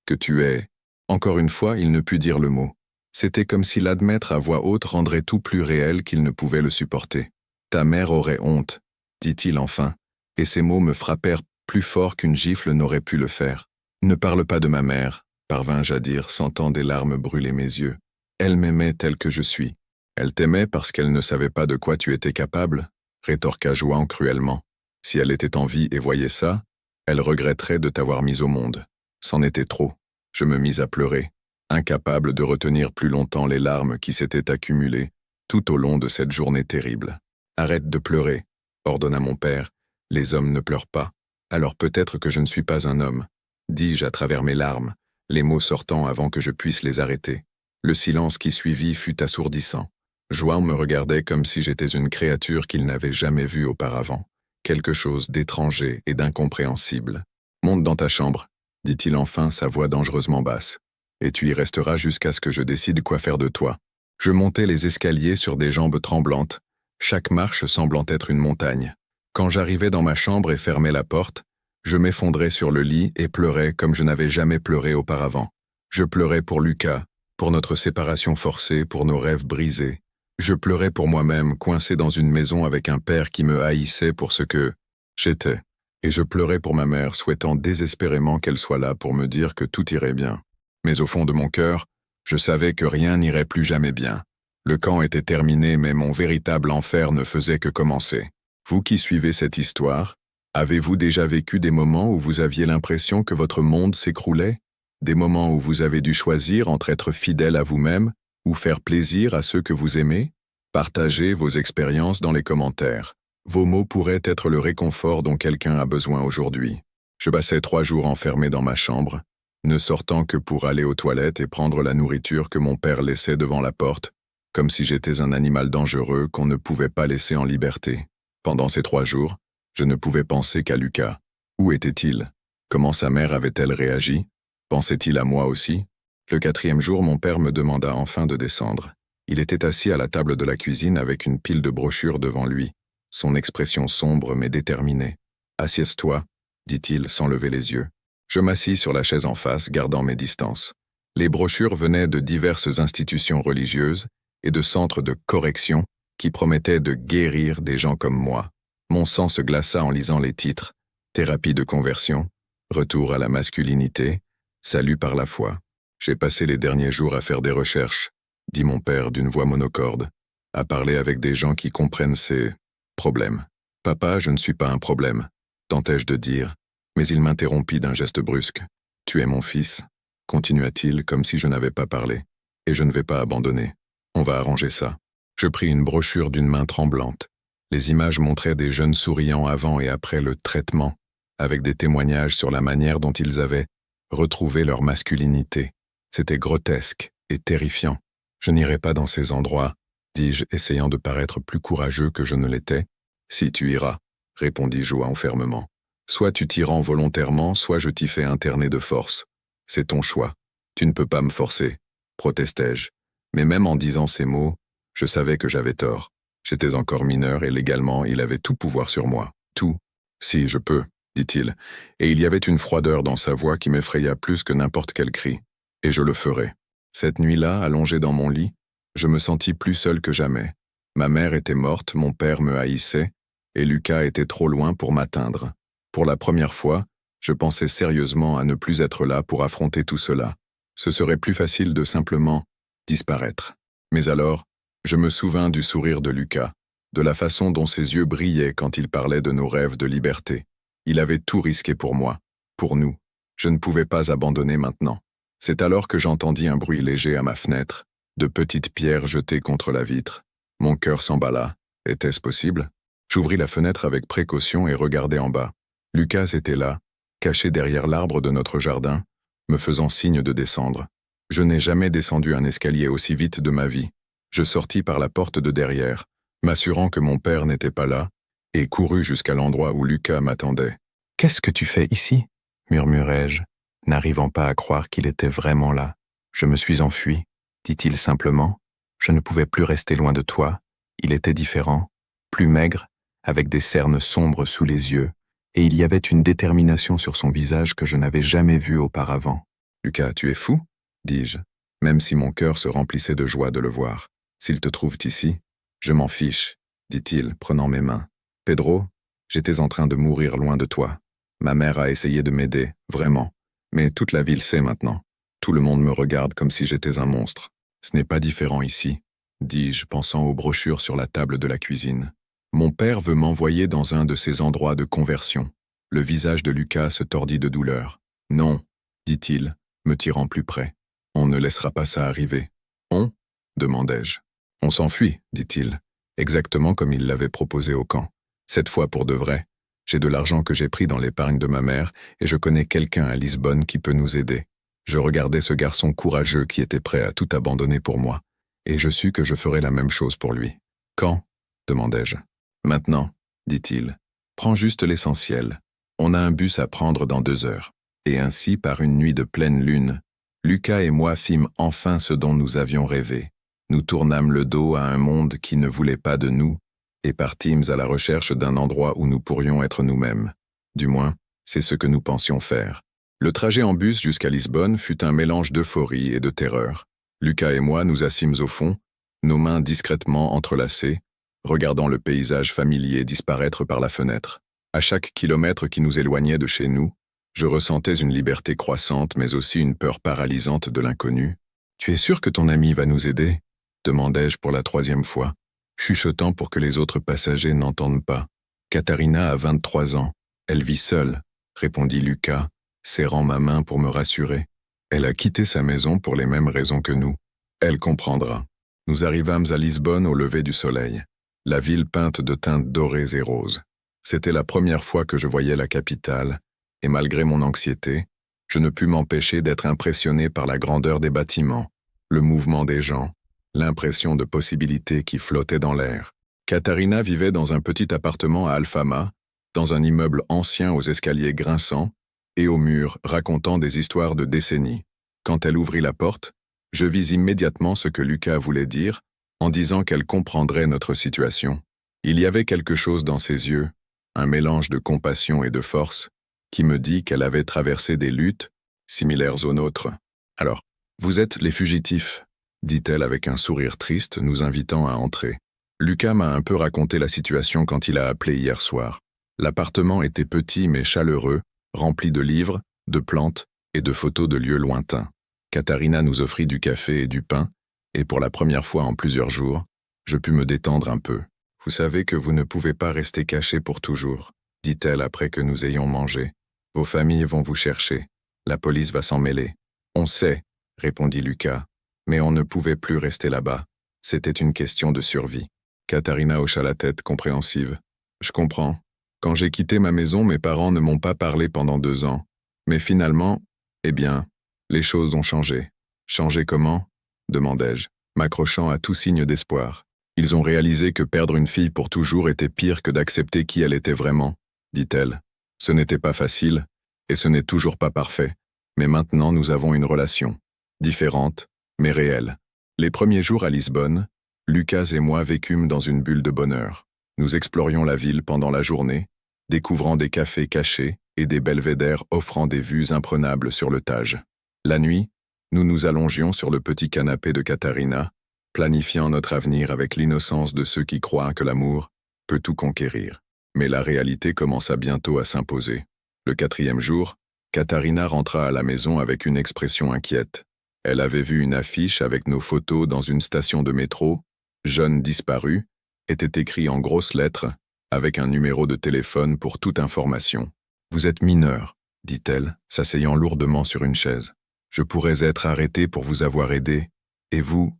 Speaker 1: que tu es. Encore une fois, il ne put dire le mot. C'était comme si l'admettre à voix haute rendrait tout plus réel qu'il ne pouvait le supporter. Ta mère aurait honte, dit-il enfin, et ces mots me frappèrent plus fort qu'une gifle n'aurait pu le faire. Ne parle pas de ma mère, parvins-je à dire, sentant des larmes brûler mes yeux. Elle m'aimait tel que je suis. Elle t'aimait parce qu'elle ne savait pas de quoi tu étais capable, rétorqua Joan cruellement. Si elle était en vie et voyait ça, elle regretterait de t'avoir mis au monde. C'en était trop. Je me mis à pleurer, incapable de retenir plus longtemps les larmes qui s'étaient accumulées tout au long de cette journée terrible. Arrête de pleurer, ordonna mon père. Les hommes ne pleurent pas. Alors peut-être que je ne suis pas un homme, dis-je à travers mes larmes, les mots sortant avant que je puisse les arrêter. Le silence qui suivit fut assourdissant. Joan me regardait comme si j'étais une créature qu'il n'avait jamais vue auparavant, quelque chose d'étranger et d'incompréhensible. Monte dans ta chambre, dit-il enfin, sa voix dangereusement basse, et tu y resteras jusqu'à ce que je décide quoi faire de toi. Je montai les escaliers sur des jambes tremblantes, chaque marche semblant être une montagne. Quand j'arrivais dans ma chambre et fermais la porte, je m'effondrais sur le lit et pleurais comme je n'avais jamais pleuré auparavant. Je pleurais pour Lucas, pour notre séparation forcée, pour nos rêves brisés. Je pleurais pour moi-même, coincé dans une maison avec un père qui me haïssait pour ce que j'étais. Et je pleurais pour ma mère, souhaitant désespérément qu'elle soit là pour me dire que tout irait bien. Mais au fond de mon cœur, je savais que rien n'irait plus jamais bien. Le camp était terminé, mais mon véritable enfer ne faisait que commencer. Vous qui suivez cette histoire, avez-vous déjà vécu des moments où vous aviez l'impression que votre monde s'écroulait? Des moments où vous avez dû choisir entre être fidèle à vous-même ou faire plaisir à ceux que vous aimez? Partagez vos expériences dans les commentaires. Vos mots pourraient être le réconfort dont quelqu'un a besoin aujourd'hui. Je passais 3 jours enfermé dans ma chambre, ne sortant que pour aller aux toilettes et prendre la nourriture que mon père laissait devant la porte, comme si j'étais un animal dangereux qu'on ne pouvait pas laisser en liberté. Pendant ces 3 jours, je ne pouvais penser qu'à Lucas. Où était-il? Comment sa mère avait-elle réagi? Pensait-il à moi aussi? Le 4e jour, mon père me demanda enfin de descendre. Il était assis à la table de la cuisine avec une pile de brochures devant lui, son expression sombre mais déterminée. « Assieds-toi », dit-il sans lever les yeux. Je m'assis sur la chaise en face, gardant mes distances. Les brochures venaient de diverses institutions religieuses et de centres de correction qui promettaient de guérir des gens comme moi. Mon sang se glaça en lisant les titres « Thérapie de conversion »,« Retour à la masculinité »,« Salut par la foi ». J'ai passé les derniers jours à faire des recherches, dit mon père d'une voix monocorde, à parler avec des gens qui comprennent ces problèmes. Papa, je ne suis pas un problème, tentai-je de dire, mais il m'interrompit d'un geste brusque. Tu es mon fils, continua-t-il comme si je n'avais pas parlé, et je ne vais pas abandonner. On va arranger ça. Je pris une brochure d'une main tremblante. Les images montraient des jeunes souriants avant et après le traitement, avec des témoignages sur la manière dont ils avaient retrouvé leur masculinité. C'était grotesque et terrifiant. Je n'irai pas dans ces endroits, dis-je, essayant de paraître plus courageux que je ne l'étais. Si tu iras, répondit Joan fermement. Soit tu t'y rends volontairement, soit je t'y fais interner de force. C'est ton choix. Tu ne peux pas me forcer, protestai-je. Mais même en disant ces mots, je savais que j'avais tort. J'étais encore mineur et légalement, il avait tout pouvoir sur moi. Tout. Si, je peux, dit-il, et il y avait une froideur dans sa voix qui m'effraya plus que n'importe quel cri. Et je le ferai. Cette nuit-là, allongé dans mon lit, je me sentis plus seul que jamais. Ma mère était morte, mon père me haïssait, et Lucas était trop loin pour m'atteindre. Pour la première fois, je pensais sérieusement à ne plus être là pour affronter tout cela. Ce serait plus facile de simplement disparaître. Mais alors, je me souvins du sourire de Lucas, de la façon dont ses yeux brillaient quand il parlait de nos rêves de liberté. Il avait tout risqué pour moi, pour nous. Je ne pouvais pas abandonner maintenant. C'est alors que j'entendis un bruit léger à ma fenêtre, de petites pierres jetées contre la vitre. Mon cœur s'emballa. Était-ce possible? J'ouvris la fenêtre avec précaution et regardai en bas. Lucas était là, caché derrière l'arbre de notre jardin, me faisant signe de descendre. Je n'ai jamais descendu un escalier aussi vite de ma vie. Je sortis par la porte de derrière, m'assurant que mon père n'était pas là, et courus jusqu'à l'endroit où Lucas m'attendait. « Qu'est-ce que tu fais ici » murmurai-je, n'arrivant pas à croire qu'il était vraiment là. « Je me suis enfui » dit-il simplement. « Je ne pouvais plus rester loin de toi. Il était différent, plus maigre, avec des cernes sombres sous les yeux, et il y avait une détermination sur son visage que je n'avais jamais vue auparavant. « Lucas, tu es fou » dis-je, même si mon cœur se remplissait de joie de le voir. « S'ils te trouvent ici, je m'en fiche, » dit-il, prenant mes mains. « Pedro, j'étais en train de mourir loin de toi. Ma mère a essayé de m'aider, vraiment, mais toute la ville sait maintenant. Tout le monde me regarde comme si j'étais un monstre. Ce n'est pas différent ici, » dis-je, pensant aux brochures sur la table de la cuisine. Mon père veut m'envoyer dans un de ces endroits de conversion. Le visage de Lucas se tordit de douleur. « Non, » dit-il, me tirant plus près. « On ne laissera pas ça arriver. »« On » demandai-je. « On s'enfuit, » dit-il, exactement comme il l'avait proposé au camp. Cette fois pour de vrai. J'ai de l'argent que j'ai pris dans l'épargne de ma mère et je connais quelqu'un à Lisbonne qui peut nous aider. Je regardais ce garçon courageux qui était prêt à tout abandonner pour moi, et je sus que je ferais la même chose pour lui. « Quand » demandai-je. « Maintenant, » dit-il. « Prends juste l'essentiel. On a un bus à prendre dans 2 heures. » Et ainsi, par une nuit de pleine lune, Lucas et moi fîmes enfin ce dont nous avions rêvé. Nous tournâmes le dos à un monde qui ne voulait pas de nous et partîmes à la recherche d'un endroit où nous pourrions être nous-mêmes. Du moins, c'est ce que nous pensions faire. Le trajet en bus jusqu'à Lisbonne fut un mélange d'euphorie et de terreur. Lucas et moi nous assîmes au fond, nos mains discrètement entrelacées, regardant le paysage familier disparaître par la fenêtre. À chaque kilomètre qui nous éloignait de chez nous, je ressentais une liberté croissante, mais aussi une peur paralysante de l'inconnu. « Tu es sûr que ton ami va nous aider » demandai-je pour la 3e fois, chuchotant pour que les autres passagers n'entendent pas. « Katharina a 23 ans. Elle vit seule, » répondit Lucas, serrant ma main pour me rassurer. « Elle a quitté sa maison pour les mêmes raisons que nous. Elle comprendra. » Nous arrivâmes à Lisbonne au lever du soleil, la ville peinte de teintes dorées et roses. C'était la première fois que je voyais la capitale, et malgré mon anxiété, je ne pus m'empêcher d'être impressionné par la grandeur des bâtiments, le mouvement des gens, l'impression de possibilités qui flottait dans l'air. Katharina vivait dans un petit appartement à Alfama, dans un immeuble ancien aux escaliers grinçants et aux murs racontant des histoires de décennies. Quand elle ouvrit la porte, je vis immédiatement ce que Lucas voulait dire en disant qu'elle comprendrait notre situation. Il y avait quelque chose dans ses yeux, un mélange de compassion et de force, qui me dit qu'elle avait traversé des luttes similaires aux nôtres. « Alors, vous êtes les fugitifs » dit-elle avec un sourire triste, nous invitant à entrer. Lucas m'a un peu raconté la situation quand il a appelé hier soir. L'appartement était petit mais chaleureux, rempli de livres, de plantes et de photos de lieux lointains. Katharina nous offrit du café et du pain, et pour la première fois en plusieurs jours, je pus me détendre un peu. « Vous savez que vous ne pouvez pas rester cachés pour toujours, » dit-elle après que nous ayons mangé. « Vos familles vont vous chercher. La police va s'en mêler. »« On sait, » répondit Lucas, « mais on ne pouvait plus rester là-bas. C'était une question de survie. » Katharina hocha la tête, compréhensive. « Je comprends. Quand j'ai quitté ma maison, mes parents ne m'ont pas parlé pendant 2 ans. Mais finalement, eh bien, les choses ont changé. »« Changé comment ?» demandai-je, m'accrochant à tout signe d'espoir. « Ils ont réalisé que perdre une fille pour toujours était pire que d'accepter qui elle était vraiment, » dit-elle. « Ce n'était pas facile, et ce n'est toujours pas parfait, mais maintenant nous avons une relation, différente, mais réelle. » Les premiers jours à Lisbonne, Lucas et moi vécûmes dans une bulle de bonheur. Nous explorions la ville pendant la journée, découvrant des cafés cachés et des belvédères offrant des vues imprenables sur le Tage. La nuit, nous nous allongions sur le petit canapé de Katharina, planifiant notre avenir avec l'innocence de ceux qui croient que l'amour peut tout conquérir. Mais la réalité commença bientôt à s'imposer. Le 4e jour, Katharina rentra à la maison avec une expression inquiète. Elle avait vu une affiche avec nos photos dans une station de métro. « Jeune disparu » était écrit en grosses lettres, avec un numéro de téléphone pour toute information. « Vous êtes mineur, » dit-elle, s'asseyant lourdement sur une chaise. « Je pourrais être arrêtée pour vous avoir aidé, et vous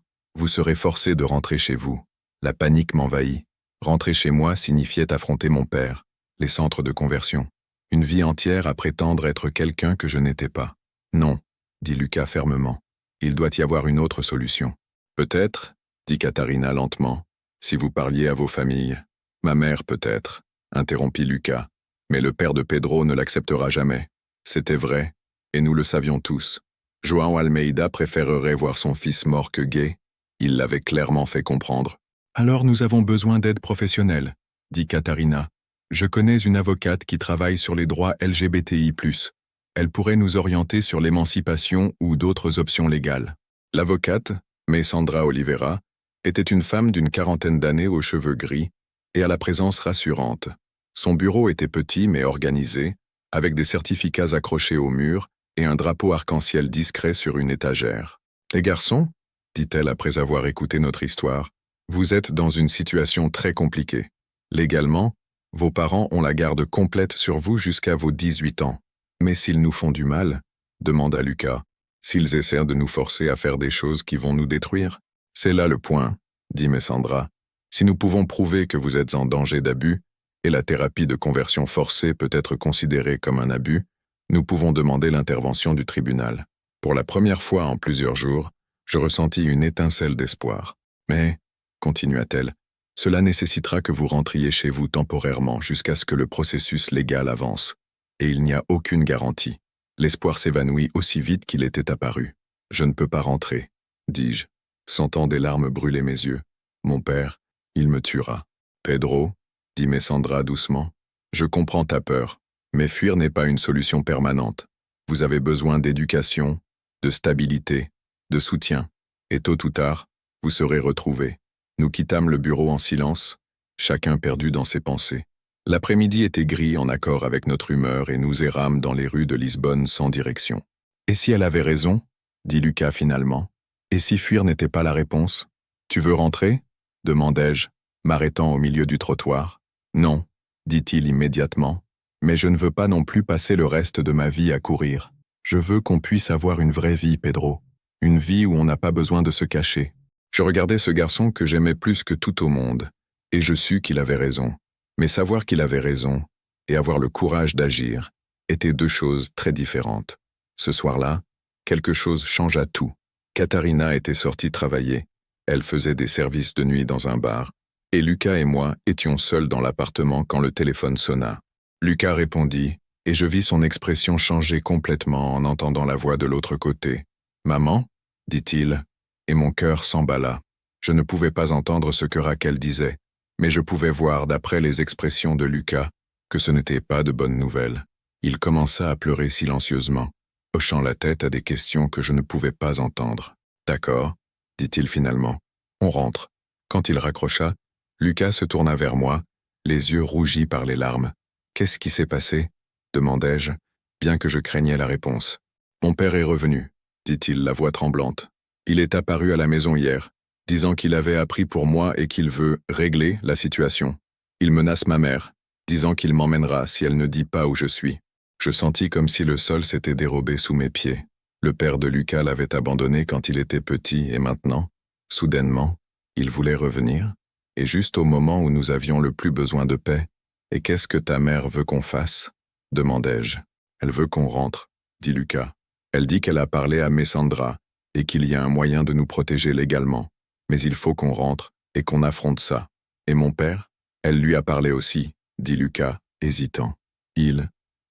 Speaker 1: serez forcé de rentrer chez vous. » La panique m'envahit. Rentrer chez moi signifiait affronter mon père, les centres de conversion. Une vie entière à prétendre être quelqu'un que je n'étais pas. « Non, » dit Lucas fermement. « Il doit y avoir une autre solution. »« Peut-être, » dit Katharina lentement, Si vous parliez à vos familles, ma mère peut-être, interrompit Lucas, mais le père de Pedro ne l'acceptera jamais. C'était vrai, et nous le savions tous. João Almeida préférerait voir son fils mort que gay, il l'avait clairement fait comprendre. Alors nous avons besoin d'aide professionnelle, dit Catarina. Je connais une avocate qui travaille sur les droits LGBTI+. Elle pourrait nous orienter sur l'émancipation ou d'autres options légales. L'avocate, Sandra Oliveira, était une femme d'une quarantaine d'années aux cheveux gris et à la présence rassurante. Son bureau était petit mais organisé, avec des certificats accrochés au mur et un drapeau arc-en-ciel discret sur une étagère. « Les garçons, dit-elle après avoir écouté notre histoire, vous êtes dans une situation très compliquée. Légalement, vos parents ont la garde complète sur vous jusqu'à vos 18 ans. Mais s'ils nous font du mal, demanda Lucas, s'ils essaient de nous forcer à faire des choses qui vont nous détruire, c'est là le point, dit Sandra. Si nous pouvons prouver que vous êtes en danger d'abus, et la thérapie de conversion forcée peut être considérée comme un abus, nous pouvons demander l'intervention du tribunal. Pour la première fois en plusieurs jours, je ressentis une étincelle d'espoir. Mais, continua-t-elle, cela nécessitera que vous rentriez chez vous temporairement jusqu'à ce que le processus légal avance. Et il n'y a aucune garantie. L'espoir s'évanouit aussi vite qu'il était apparu. Je ne peux pas rentrer, dis-je, sentant des larmes brûler mes yeux. Mon père, il me tuera. Pedro, dit Sandra doucement, je comprends ta peur, mais fuir n'est pas une solution permanente. Vous avez besoin d'éducation, de stabilité, de soutien, et tôt ou tard, vous serez retrouvés. Nous quittâmes le bureau en silence, chacun perdu dans ses pensées. L'après-midi était gris en accord avec notre humeur et nous errâmes dans les rues de Lisbonne sans direction. Et si elle avait raison, dit Lucas finalement, et si fuir n'était pas la réponse? Tu veux rentrer? Demandai-je, m'arrêtant au milieu du trottoir. Non, dit-il immédiatement, mais je ne veux pas non plus passer le reste de ma vie à courir. Je veux qu'on puisse avoir une vraie vie, Pedro. Une vie où on n'a pas besoin de se cacher. Je regardais ce garçon que j'aimais plus que tout au monde, et je sus qu'il avait raison. Mais savoir qu'il avait raison, et avoir le courage d'agir, étaient deux choses très différentes. Ce soir-là, quelque chose changea tout. Catarina était sortie travailler, elle faisait des services de nuit dans un bar, et Lucas et moi étions seuls dans l'appartement quand le téléphone sonna. Lucas répondit, et je vis son expression changer complètement en entendant la voix de l'autre côté. « Maman ?» dit-il, et mon cœur s'emballa. Je ne pouvais pas entendre ce que Raquel disait, mais je pouvais voir, d'après les expressions de Lucas, que ce n'était pas de bonnes nouvelles. Il commença à pleurer silencieusement, hochant la tête à des questions que je ne pouvais pas entendre. « D'accord, » dit-il finalement. « On rentre. » Quand il raccrocha, Lucas se tourna vers moi, les yeux rougis par les larmes. « Qu'est-ce qui s'est passé ?» demandai-je, bien que je craignais la réponse. « Mon père est revenu, » dit-il, la voix tremblante. « Il est apparu à la maison hier, disant qu'il avait appris pour moi et qu'il veut régler la situation. Il menace ma mère, disant qu'il m'emmènera si elle ne dit pas où je suis. » Je sentis comme si le sol s'était dérobé sous mes pieds. Le père de Lucas l'avait abandonné quand il était petit et maintenant, soudainement, il voulait revenir, et juste au moment où nous avions le plus besoin de paix. « Et qu'est-ce que ta mère veut qu'on fasse ?» demandai-je. « Elle veut qu'on rentre, » dit Lucas. « Elle dit qu'elle a parlé à Sandra et qu'il y a un moyen de nous protéger légalement. Mais il faut qu'on rentre et qu'on affronte ça. Et mon père? Elle lui a parlé aussi, » dit Lucas, hésitant. «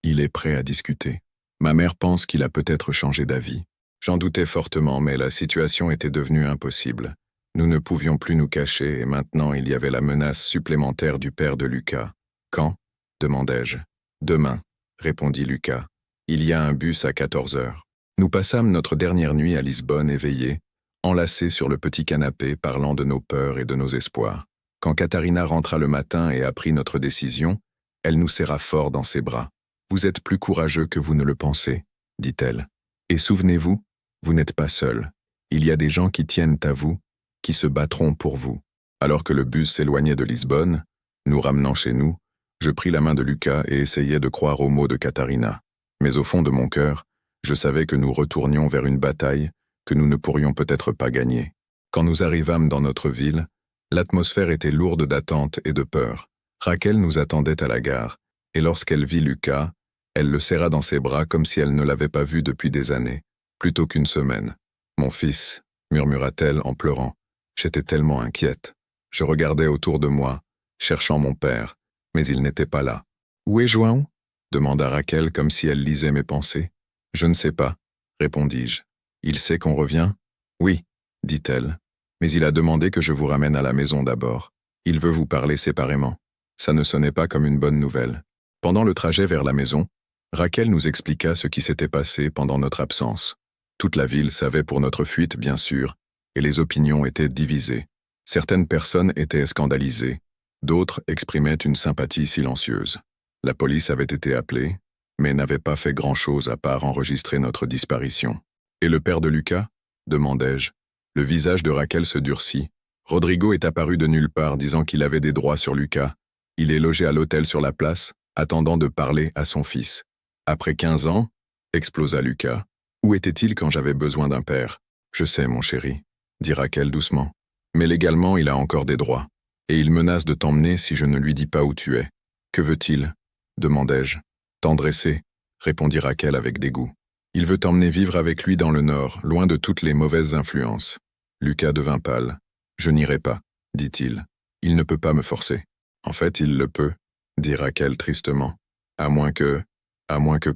Speaker 1: Il est prêt à discuter. Ma mère pense qu'il a peut-être changé d'avis. » J'en doutais fortement, mais la situation était devenue impossible. Nous ne pouvions plus nous cacher et maintenant il y avait la menace supplémentaire du père de Lucas. « Quand ?» demandai-je. « Demain, » répondit Lucas. « Il y a un bus à 14 heures. » Nous passâmes notre dernière nuit à Lisbonne éveillés, enlacés sur le petit canapé parlant de nos peurs et de nos espoirs. Quand Catarina rentra le matin et apprit notre décision, elle nous serra fort dans ses bras. « Vous êtes plus courageux que vous ne le pensez, » dit-elle. « Et souvenez-vous, vous n'êtes pas seul. Il y a des gens qui tiennent à vous, qui se battront pour vous. » Alors que le bus s'éloignait de Lisbonne, nous ramenant chez nous, je pris la main de Lucas et essayai de croire aux mots de Catarina. Mais au fond de mon cœur, je savais que nous retournions vers une bataille que nous ne pourrions peut-être pas gagner. Quand nous arrivâmes dans notre ville, l'atmosphère était lourde d'attente et de peur. Raquel nous attendait à la gare, et lorsqu'elle vit Lucas, elle le serra dans ses bras comme si elle ne l'avait pas vu depuis des années, plutôt qu'une semaine. « Mon fils » murmura-t-elle en pleurant. J'étais tellement inquiète. Je regardais autour de moi, cherchant mon père, mais il n'était pas là. Où est João? Demanda Raquel comme si elle lisait mes pensées. Je ne sais pas, répondis-je. Il sait qu'on revient? Oui, dit-elle. Mais il a demandé que je vous ramène à la maison d'abord. Il veut vous parler séparément. Ça ne sonnait pas comme une bonne nouvelle. Pendant le trajet vers la maison, Raquel nous expliqua ce qui s'était passé pendant notre absence. Toute la ville savait pour notre fuite, bien sûr, et les opinions étaient divisées. Certaines personnes étaient scandalisées, d'autres exprimaient une sympathie silencieuse. La police avait été appelée, mais n'avait pas fait grand-chose à part enregistrer notre disparition. « Et le père de Lucas » demandai-je. Le visage de Raquel se durcit. Rodrigo est apparu de nulle part disant qu'il avait des droits sur Lucas. Il est logé à l'hôtel sur la place, attendant de parler à son fils. Après 15 ans, explosa Lucas. Où était-il quand j'avais besoin d'un père? Je sais, mon chéri, dit Raquel doucement. Mais légalement, il a encore des droits. Et il menace de t'emmener si je ne lui dis pas où tu es. Que veut-il? Demandai-je. T'endresser, répondit Raquel avec dégoût. Il veut t'emmener vivre avec lui dans le Nord, loin de toutes les mauvaises influences. Lucas devint pâle. Je n'irai pas, dit-il. Il ne peut pas me forcer. En fait, il le peut, dit Raquel tristement. À moins que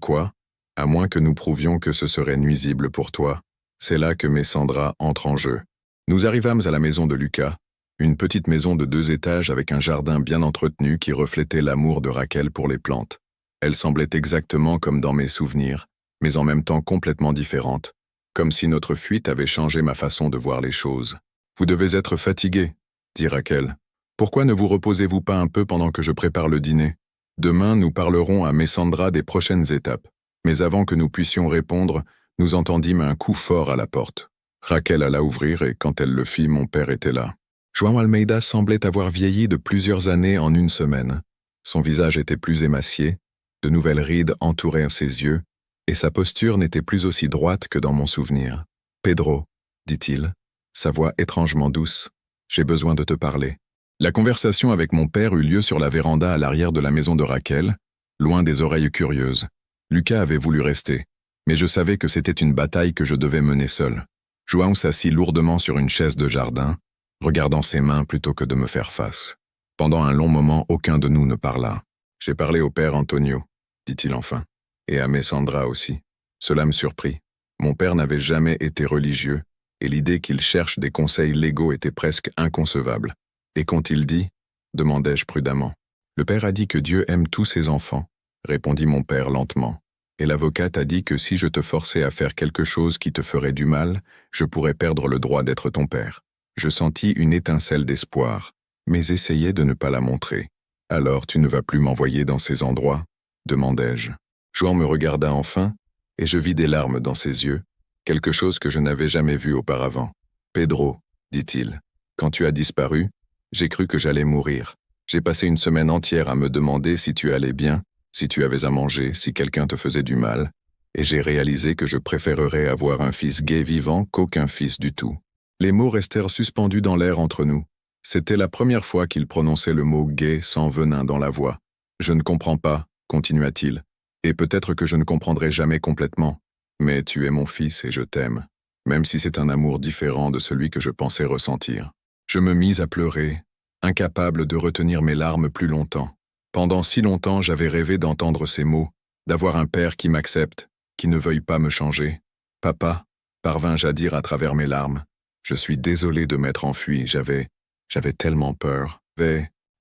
Speaker 1: quoi? À moins que nous prouvions que ce serait nuisible pour toi. C'est là que Messandra entre en jeu. Nous arrivâmes à la maison de Lucas, une petite maison de 2 étages avec un jardin bien entretenu qui reflétait l'amour de Raquel pour les plantes. Elle semblait exactement comme dans mes souvenirs, mais en même temps complètement différente, comme si notre fuite avait changé ma façon de voir les choses. « Vous devez être fatigué, » dit Raquel. « Pourquoi ne vous reposez-vous pas un peu pendant que je prépare le dîner? Demain, nous parlerons à Messandra des prochaines étapes. » Mais avant que nous puissions répondre, nous entendîmes un coup fort à la porte. Raquel alla ouvrir et quand elle le fit, mon père était là. João Almeida semblait avoir vieilli de plusieurs années en une semaine. Son visage était plus émacié, de nouvelles rides entouraient ses yeux, et sa posture n'était plus aussi droite que dans mon souvenir. « Pedro, » dit-il, sa voix étrangement douce, « j'ai besoin de te parler. » La conversation avec mon père eut lieu sur la véranda à l'arrière de la maison de Raquel, loin des oreilles curieuses. Lucas avait voulu rester, mais je savais que c'était une bataille que je devais mener seul. João s'assit lourdement sur une chaise de jardin, regardant ses mains plutôt que de me faire face. Pendant un long moment, aucun de nous ne parla. « J'ai parlé au père Antonio, » dit-il enfin, « et à Messandra aussi. » Cela me surprit. Mon père n'avait jamais été religieux, et l'idée qu'il cherche des conseils légaux était presque inconcevable. « Et qu'ont-ils dit » demandai-je prudemment. « Le père a dit que Dieu aime tous ses enfants, » répondit mon père lentement. « Et l'avocate a dit que si je te forçais à faire quelque chose qui te ferait du mal, je pourrais perdre le droit d'être ton père. » Je sentis une étincelle d'espoir, mais essayai de ne pas la montrer. « Alors tu ne vas plus m'envoyer dans ces endroits ?» demandai-je. João me regarda enfin, et je vis des larmes dans ses yeux, quelque chose que je n'avais jamais vu auparavant. « Pedro, » dit-il, « quand tu as disparu, j'ai cru que j'allais mourir. J'ai passé une semaine entière à me demander si tu allais bien, si tu avais à manger, si quelqu'un te faisait du mal, et j'ai réalisé que je préférerais avoir un fils gay vivant qu'aucun fils du tout. » Les mots restèrent suspendus dans l'air entre nous. C'était la première fois qu'il prononçait le mot « gay » sans venin dans la voix. « Je ne comprends pas, » continua-t-il, « et peut-être que je ne comprendrai jamais complètement, mais tu es mon fils et je t'aime, même si c'est un amour différent de celui que je pensais ressentir. » Je me mis à pleurer, incapable de retenir mes larmes plus longtemps. Pendant si longtemps, j'avais rêvé d'entendre ces mots, d'avoir un père qui m'accepte, qui ne veuille pas me changer. « Papa » parvins-je à dire à travers mes larmes. « Je suis désolé de m'être enfui, j'avais tellement peur.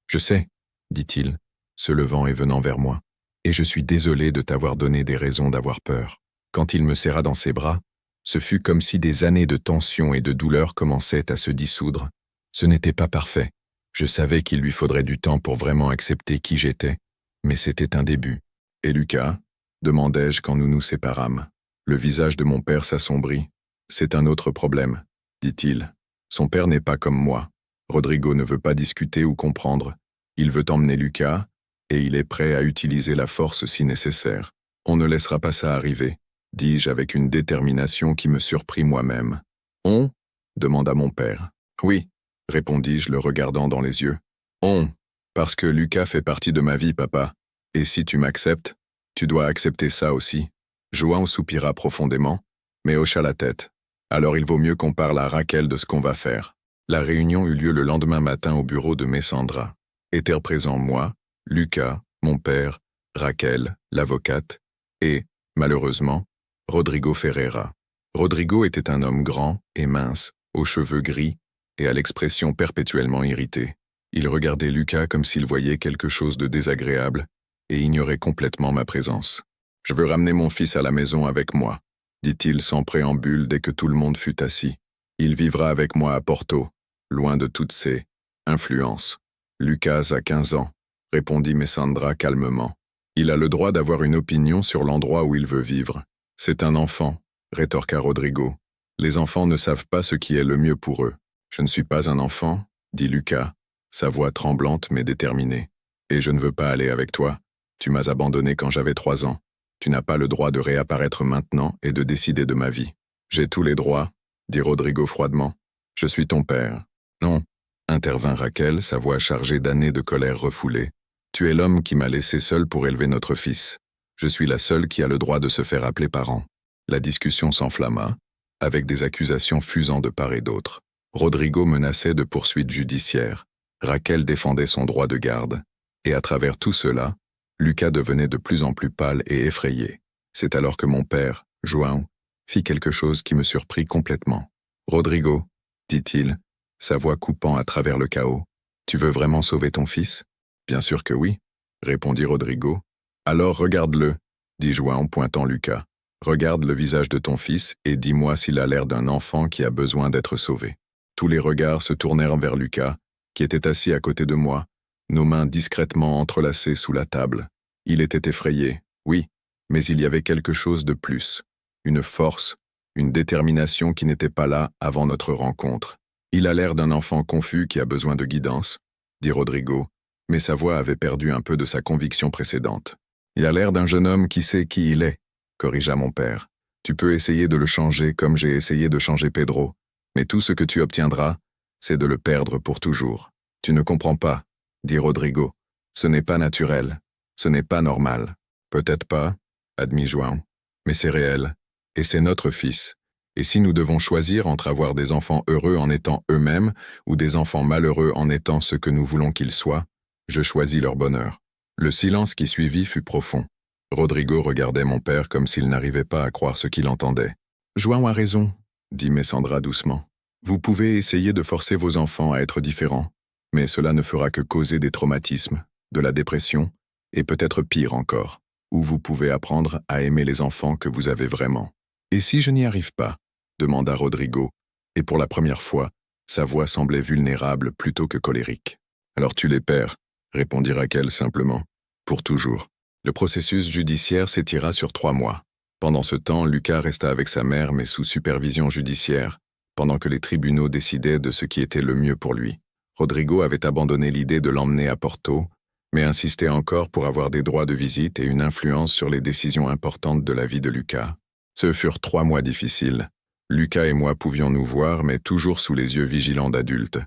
Speaker 1: Je sais, » dit-il, se levant et venant vers moi, « et je suis désolé de t'avoir donné des raisons d'avoir peur. » Quand il me serra dans ses bras, ce fut comme si des années de tension et de douleur commençaient à se dissoudre. Ce n'était pas parfait. Je savais qu'il lui faudrait du temps pour vraiment accepter qui j'étais, mais c'était un début. « Et Lucas ?» demandai-je quand nous nous séparâmes. Le visage de mon père s'assombrit. « C'est un autre problème, » dit-il. « Son père n'est pas comme moi. Rodrigo ne veut pas discuter ou comprendre. Il veut emmener Lucas, et il est prêt à utiliser la force si nécessaire. On ne laissera pas ça arriver, dis-je avec une détermination qui me surprit moi-même. « On » demanda mon père. « Oui », répondis-je le regardant dans les yeux. « On, parce que Lucas fait partie de ma vie, papa. Et si tu m'acceptes, tu dois accepter ça aussi. » João soupira profondément, mais hocha la tête. « Alors il vaut mieux qu'on parle à Raquel de ce qu'on va faire. » La réunion eut lieu le lendemain matin au bureau de Messandra. Étaient présents moi, Lucas, mon père, Raquel, l'avocate, et, malheureusement, Rodrigo Ferreira. Rodrigo était un homme grand et mince, aux cheveux gris, et à l'expression perpétuellement irritée. Il regardait Lucas comme s'il voyait quelque chose de désagréable, et ignorait complètement ma présence. « Je veux ramener mon fils à la maison avec moi », dit-il sans préambule dès que tout le monde fut assis. « Il vivra avec moi à Porto, loin de toutes ces influences. » « Lucas a 15 ans, répondit Messandra calmement. « Il a le droit d'avoir une opinion sur l'endroit où il veut vivre. C'est un enfant, rétorqua Rodrigo. Les enfants ne savent pas ce qui est le mieux pour eux. Je ne suis pas un enfant, dit Lucas, sa voix tremblante mais déterminée. Et je ne veux pas aller avec toi. Tu m'as abandonné quand j'avais 3 ans. Tu n'as pas le droit de réapparaître maintenant et de décider de ma vie. J'ai tous les droits, dit Rodrigo froidement. Je suis ton père. Non, intervint Raquel, sa voix chargée d'années de colère refoulée. Tu es l'homme qui m'a laissé seul pour élever notre fils. Je suis la seule qui a le droit de se faire appeler parent. La discussion s'enflamma, avec des accusations fusant de part et d'autre. Rodrigo menaçait de poursuites judiciaires. Raquel défendait son droit de garde. Et à travers tout cela, Lucas devenait de plus en plus pâle et effrayé. C'est alors que mon père, João, fit quelque chose qui me surprit complètement. « Rodrigo, dit-il, sa voix coupant à travers le chaos, tu veux vraiment sauver ton fils ? » « Bien sûr que oui, répondit Rodrigo. « Alors regarde-le, dit João pointant Lucas. Regarde le visage de ton fils et dis-moi s'il a l'air d'un enfant qui a besoin d'être sauvé. » Tous les regards se tournèrent vers Lucas, qui était assis à côté de moi, nos mains discrètement entrelacées sous la table. Il était effrayé, oui, mais il y avait quelque chose de plus. Une force, une détermination qui n'était pas là avant notre rencontre. « Il a l'air d'un enfant confus qui a besoin de guidance, » dit Rodrigo, mais sa voix avait perdu un peu de sa conviction précédente. « Il a l'air d'un jeune homme qui sait qui il est, » corrigea mon père. « Tu peux essayer de le changer comme j'ai essayé de changer Pedro, mais tout ce que tu obtiendras, c'est de le perdre pour toujours. Tu ne comprends pas, » dit Rodrigo. « Ce n'est pas naturel, ce n'est pas normal. »« Peut-être pas, » admit João, « mais c'est réel, et c'est notre fils. Et si nous devons choisir entre avoir des enfants heureux en étant eux-mêmes ou des enfants malheureux en étant ce que nous voulons qu'ils soient, je choisis leur bonheur. » Le silence qui suivit fut profond. Rodrigo regardait mon père comme s'il n'arrivait pas à croire ce qu'il entendait. « João a raison, » dit Messandra doucement. « Vous pouvez essayer de forcer vos enfants à être différents, mais cela ne fera que causer des traumatismes, de la dépression, et peut-être pire encore, où vous pouvez apprendre à aimer les enfants que vous avez vraiment. »« Et si je n'y arrive pas ?» demanda Rodrigo, et pour la première fois, sa voix semblait vulnérable plutôt que colérique. « Alors tu les perds, » répondit Raquel simplement, « pour toujours. » Le processus judiciaire s'étira sur 3 mois. Pendant ce temps, Lucas resta avec sa mère mais sous supervision judiciaire, pendant que les tribunaux décidaient de ce qui était le mieux pour lui. Rodrigo avait abandonné l'idée de l'emmener à Porto, mais insistait encore pour avoir des droits de visite et une influence sur les décisions importantes de la vie de Lucas. Ce furent 3 mois difficiles. Lucas et moi pouvions nous voir, mais toujours sous les yeux vigilants d'adultes.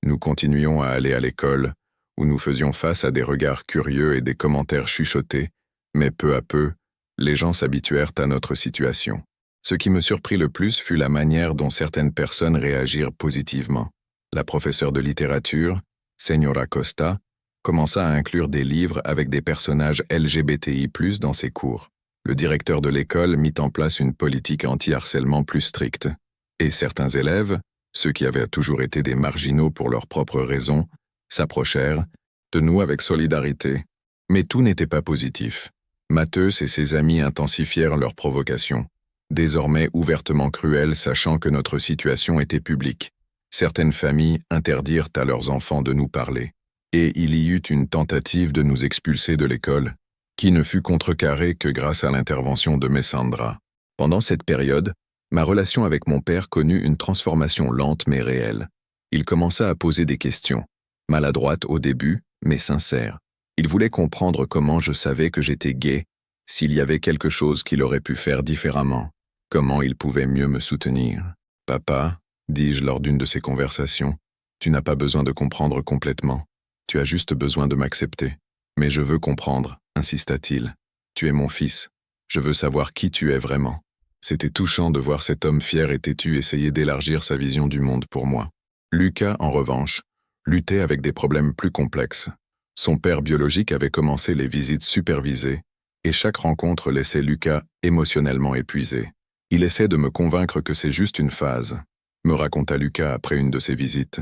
Speaker 1: Nous continuions à aller à l'école, où nous faisions face à des regards curieux et des commentaires chuchotés, mais peu à peu, les gens s'habituèrent à notre situation. Ce qui me surprit le plus fut la manière dont certaines personnes réagirent positivement. La professeure de littérature, Señora Costa, commença à inclure des livres avec des personnages LGBTI+, dans ses cours. Le directeur de l'école mit en place une politique anti-harcèlement plus stricte. Et certains élèves, ceux qui avaient toujours été des marginaux pour leurs propres raisons, s'approchèrent de nous avec solidarité. Mais tout n'était pas positif. Matheus et ses amis intensifièrent leurs provocations, désormais ouvertement cruelles sachant que notre situation était publique. Certaines familles interdirent à leurs enfants de nous parler. Et il y eut une tentative de nous expulser de l'école, qui ne fut contrecarrée que grâce à l'intervention de Messandra. Pendant cette période, ma relation avec mon père connut une transformation lente mais réelle. Il commença à poser des questions, maladroites au début, mais sincères. Il voulait comprendre comment je savais que j'étais gay, s'il y avait quelque chose qu'il aurait pu faire différemment, comment il pouvait mieux me soutenir. « Papa, dis-je lors d'une de ces conversations, tu n'as pas besoin de comprendre complètement. Tu as juste besoin de m'accepter. Mais je veux comprendre, insista-t-il. Tu es mon fils. Je veux savoir qui tu es vraiment. » C'était touchant de voir cet homme fier et têtu essayer d'élargir sa vision du monde pour moi. Lucas, en revanche, luttait avec des problèmes plus complexes. Son père biologique avait commencé les visites supervisées, et chaque rencontre laissait Lucas émotionnellement épuisé. Il essaie de me convaincre que c'est juste une phase, me raconta Lucas après une de ses visites.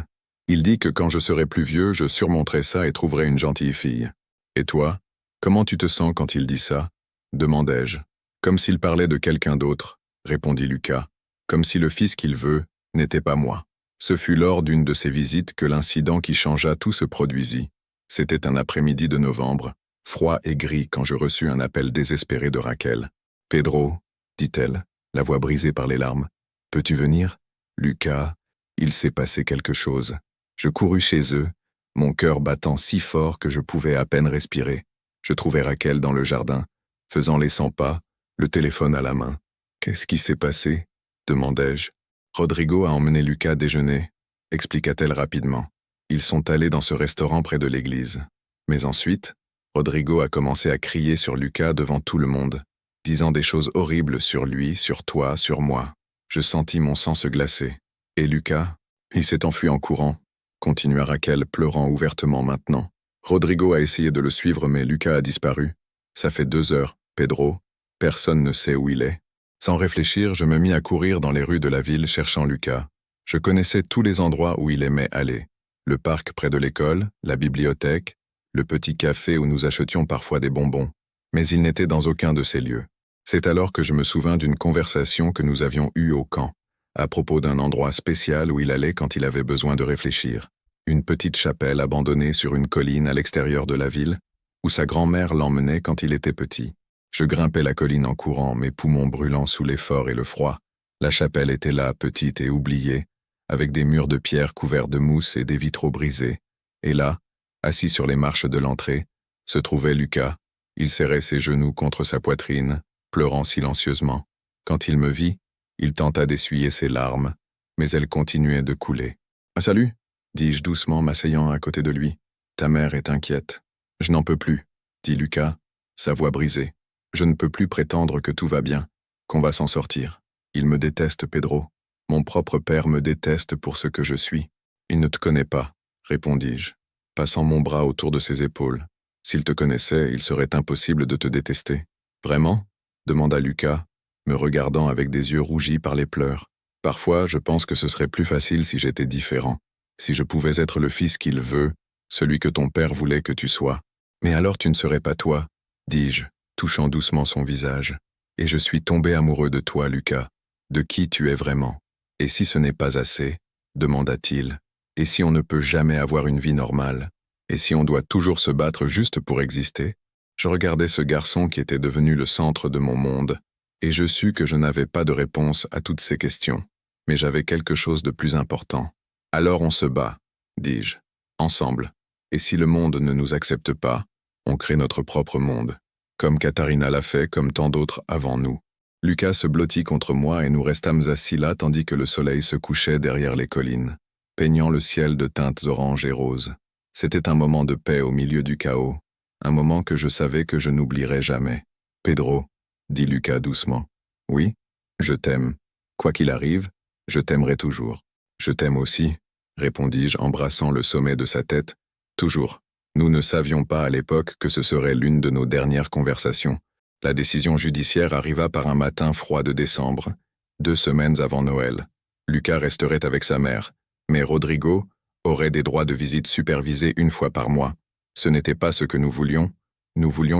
Speaker 1: Il dit que quand je serai plus vieux, je surmonterai ça et trouverai une gentille fille. Et toi, comment tu te sens quand il dit ça? Demandai-je. Comme s'il parlait de quelqu'un d'autre, répondit Lucas. Comme si le fils qu'il veut n'était pas moi. Ce fut lors d'une de ces visites que l'incident qui changea tout se produisit. C'était un après-midi de novembre, froid et gris quand je reçus un appel désespéré de Raquel. « Pedro, dit-elle, la voix brisée par les larmes, peux-tu venir? Lucas, il s'est passé quelque chose. » Je courus chez eux, mon cœur battant si fort que je pouvais à peine respirer. Je trouvai Raquel dans le jardin, faisant les 100 pas, le téléphone à la main. « Qu'est-ce qui s'est passé? » demandai-je. « Rodrigo a emmené Lucas déjeuner, » expliqua-t-elle rapidement. Ils sont allés dans ce restaurant près de l'église. Mais ensuite, Rodrigo a commencé à crier sur Lucas devant tout le monde, disant des choses horribles sur lui, sur toi, sur moi. Je sentis mon sang se glacer. Et Lucas, il s'est enfui en courant, continua Raquel, pleurant ouvertement maintenant. Rodrigo a essayé de le suivre, mais Lucas a disparu. Ça fait 2 heures, Pedro. Personne ne sait où il est. Sans réfléchir, je me mis à courir dans les rues de la ville cherchant Lucas. Je connaissais tous les endroits où il aimait aller. Le parc près de l'école, la bibliothèque, le petit café où nous achetions parfois des bonbons. Mais il n'était dans aucun de ces lieux. C'est alors que je me souvins d'une conversation que nous avions eue au camp, à propos d'un endroit spécial où il allait quand il avait besoin de réfléchir. Une petite chapelle abandonnée sur une colline à l'extérieur de la ville, où sa grand-mère l'emmenait quand il était petit. Je grimpais la colline en courant, mes poumons brûlant sous l'effort et le froid. La chapelle était là, petite et oubliée, avec des murs de pierre couverts de mousse et des vitraux brisés. Et là, assis sur les marches de l'entrée, se trouvait Lucas. Il serrait ses genoux contre sa poitrine, pleurant silencieusement. Quand il me vit, il tenta d'essuyer ses larmes, mais elles continuaient de couler. « Salut !» dis-je doucement, m'asseyant à côté de lui. « Ta mère est inquiète. »« Je n'en peux plus, » dit Lucas, sa voix brisée. « Je ne peux plus prétendre que tout va bien, qu'on va s'en sortir. Il me déteste, Pedro. Mon propre père me déteste pour ce que je suis. »« Il ne te connaît pas, » répondis-je, passant mon bras autour de ses épaules. « S'il te connaissait, il serait impossible de te détester. »« Vraiment ?» demanda Lucas, me regardant avec des yeux rougis par les pleurs. « Parfois, je pense que ce serait plus facile si j'étais différent, si je pouvais être le fils qu'il veut, celui que ton père voulait que tu sois. Mais alors tu ne serais pas toi, dis-je, touchant doucement son visage. Et je suis tombé amoureux de toi, Lucas, de qui tu es vraiment. Et si ce n'est pas assez, demanda-t-il, et si on ne peut jamais avoir une vie normale, et si on doit toujours se battre juste pour exister? Je regardais ce garçon qui était devenu le centre de mon monde, et je sus que je n'avais pas de réponse à toutes ces questions, mais j'avais quelque chose de plus important. Alors on se bat, dis-je, ensemble, et si le monde ne nous accepte pas, on crée notre propre monde, comme Katharina l'a fait, comme tant d'autres avant nous. Lucas se blottit contre moi et nous restâmes assis là tandis que le soleil se couchait derrière les collines, peignant le ciel de teintes oranges et roses. C'était un moment de paix au milieu du chaos, un moment que je savais que je n'oublierais jamais. « Pedro, » dit Lucas doucement. « Oui, je t'aime. Quoi qu'il arrive, je t'aimerai toujours. »« Je t'aime aussi, » répondis-je, embrassant le sommet de sa tête. « Toujours. » Nous ne savions pas à l'époque que ce serait l'une de nos dernières conversations. La décision judiciaire arriva par un matin froid de décembre, 2 semaines avant Noël. Lucas resterait avec sa mère, mais Rodrigo aurait des droits de visite supervisés 1 fois par mois. Ce n'était pas ce que nous voulions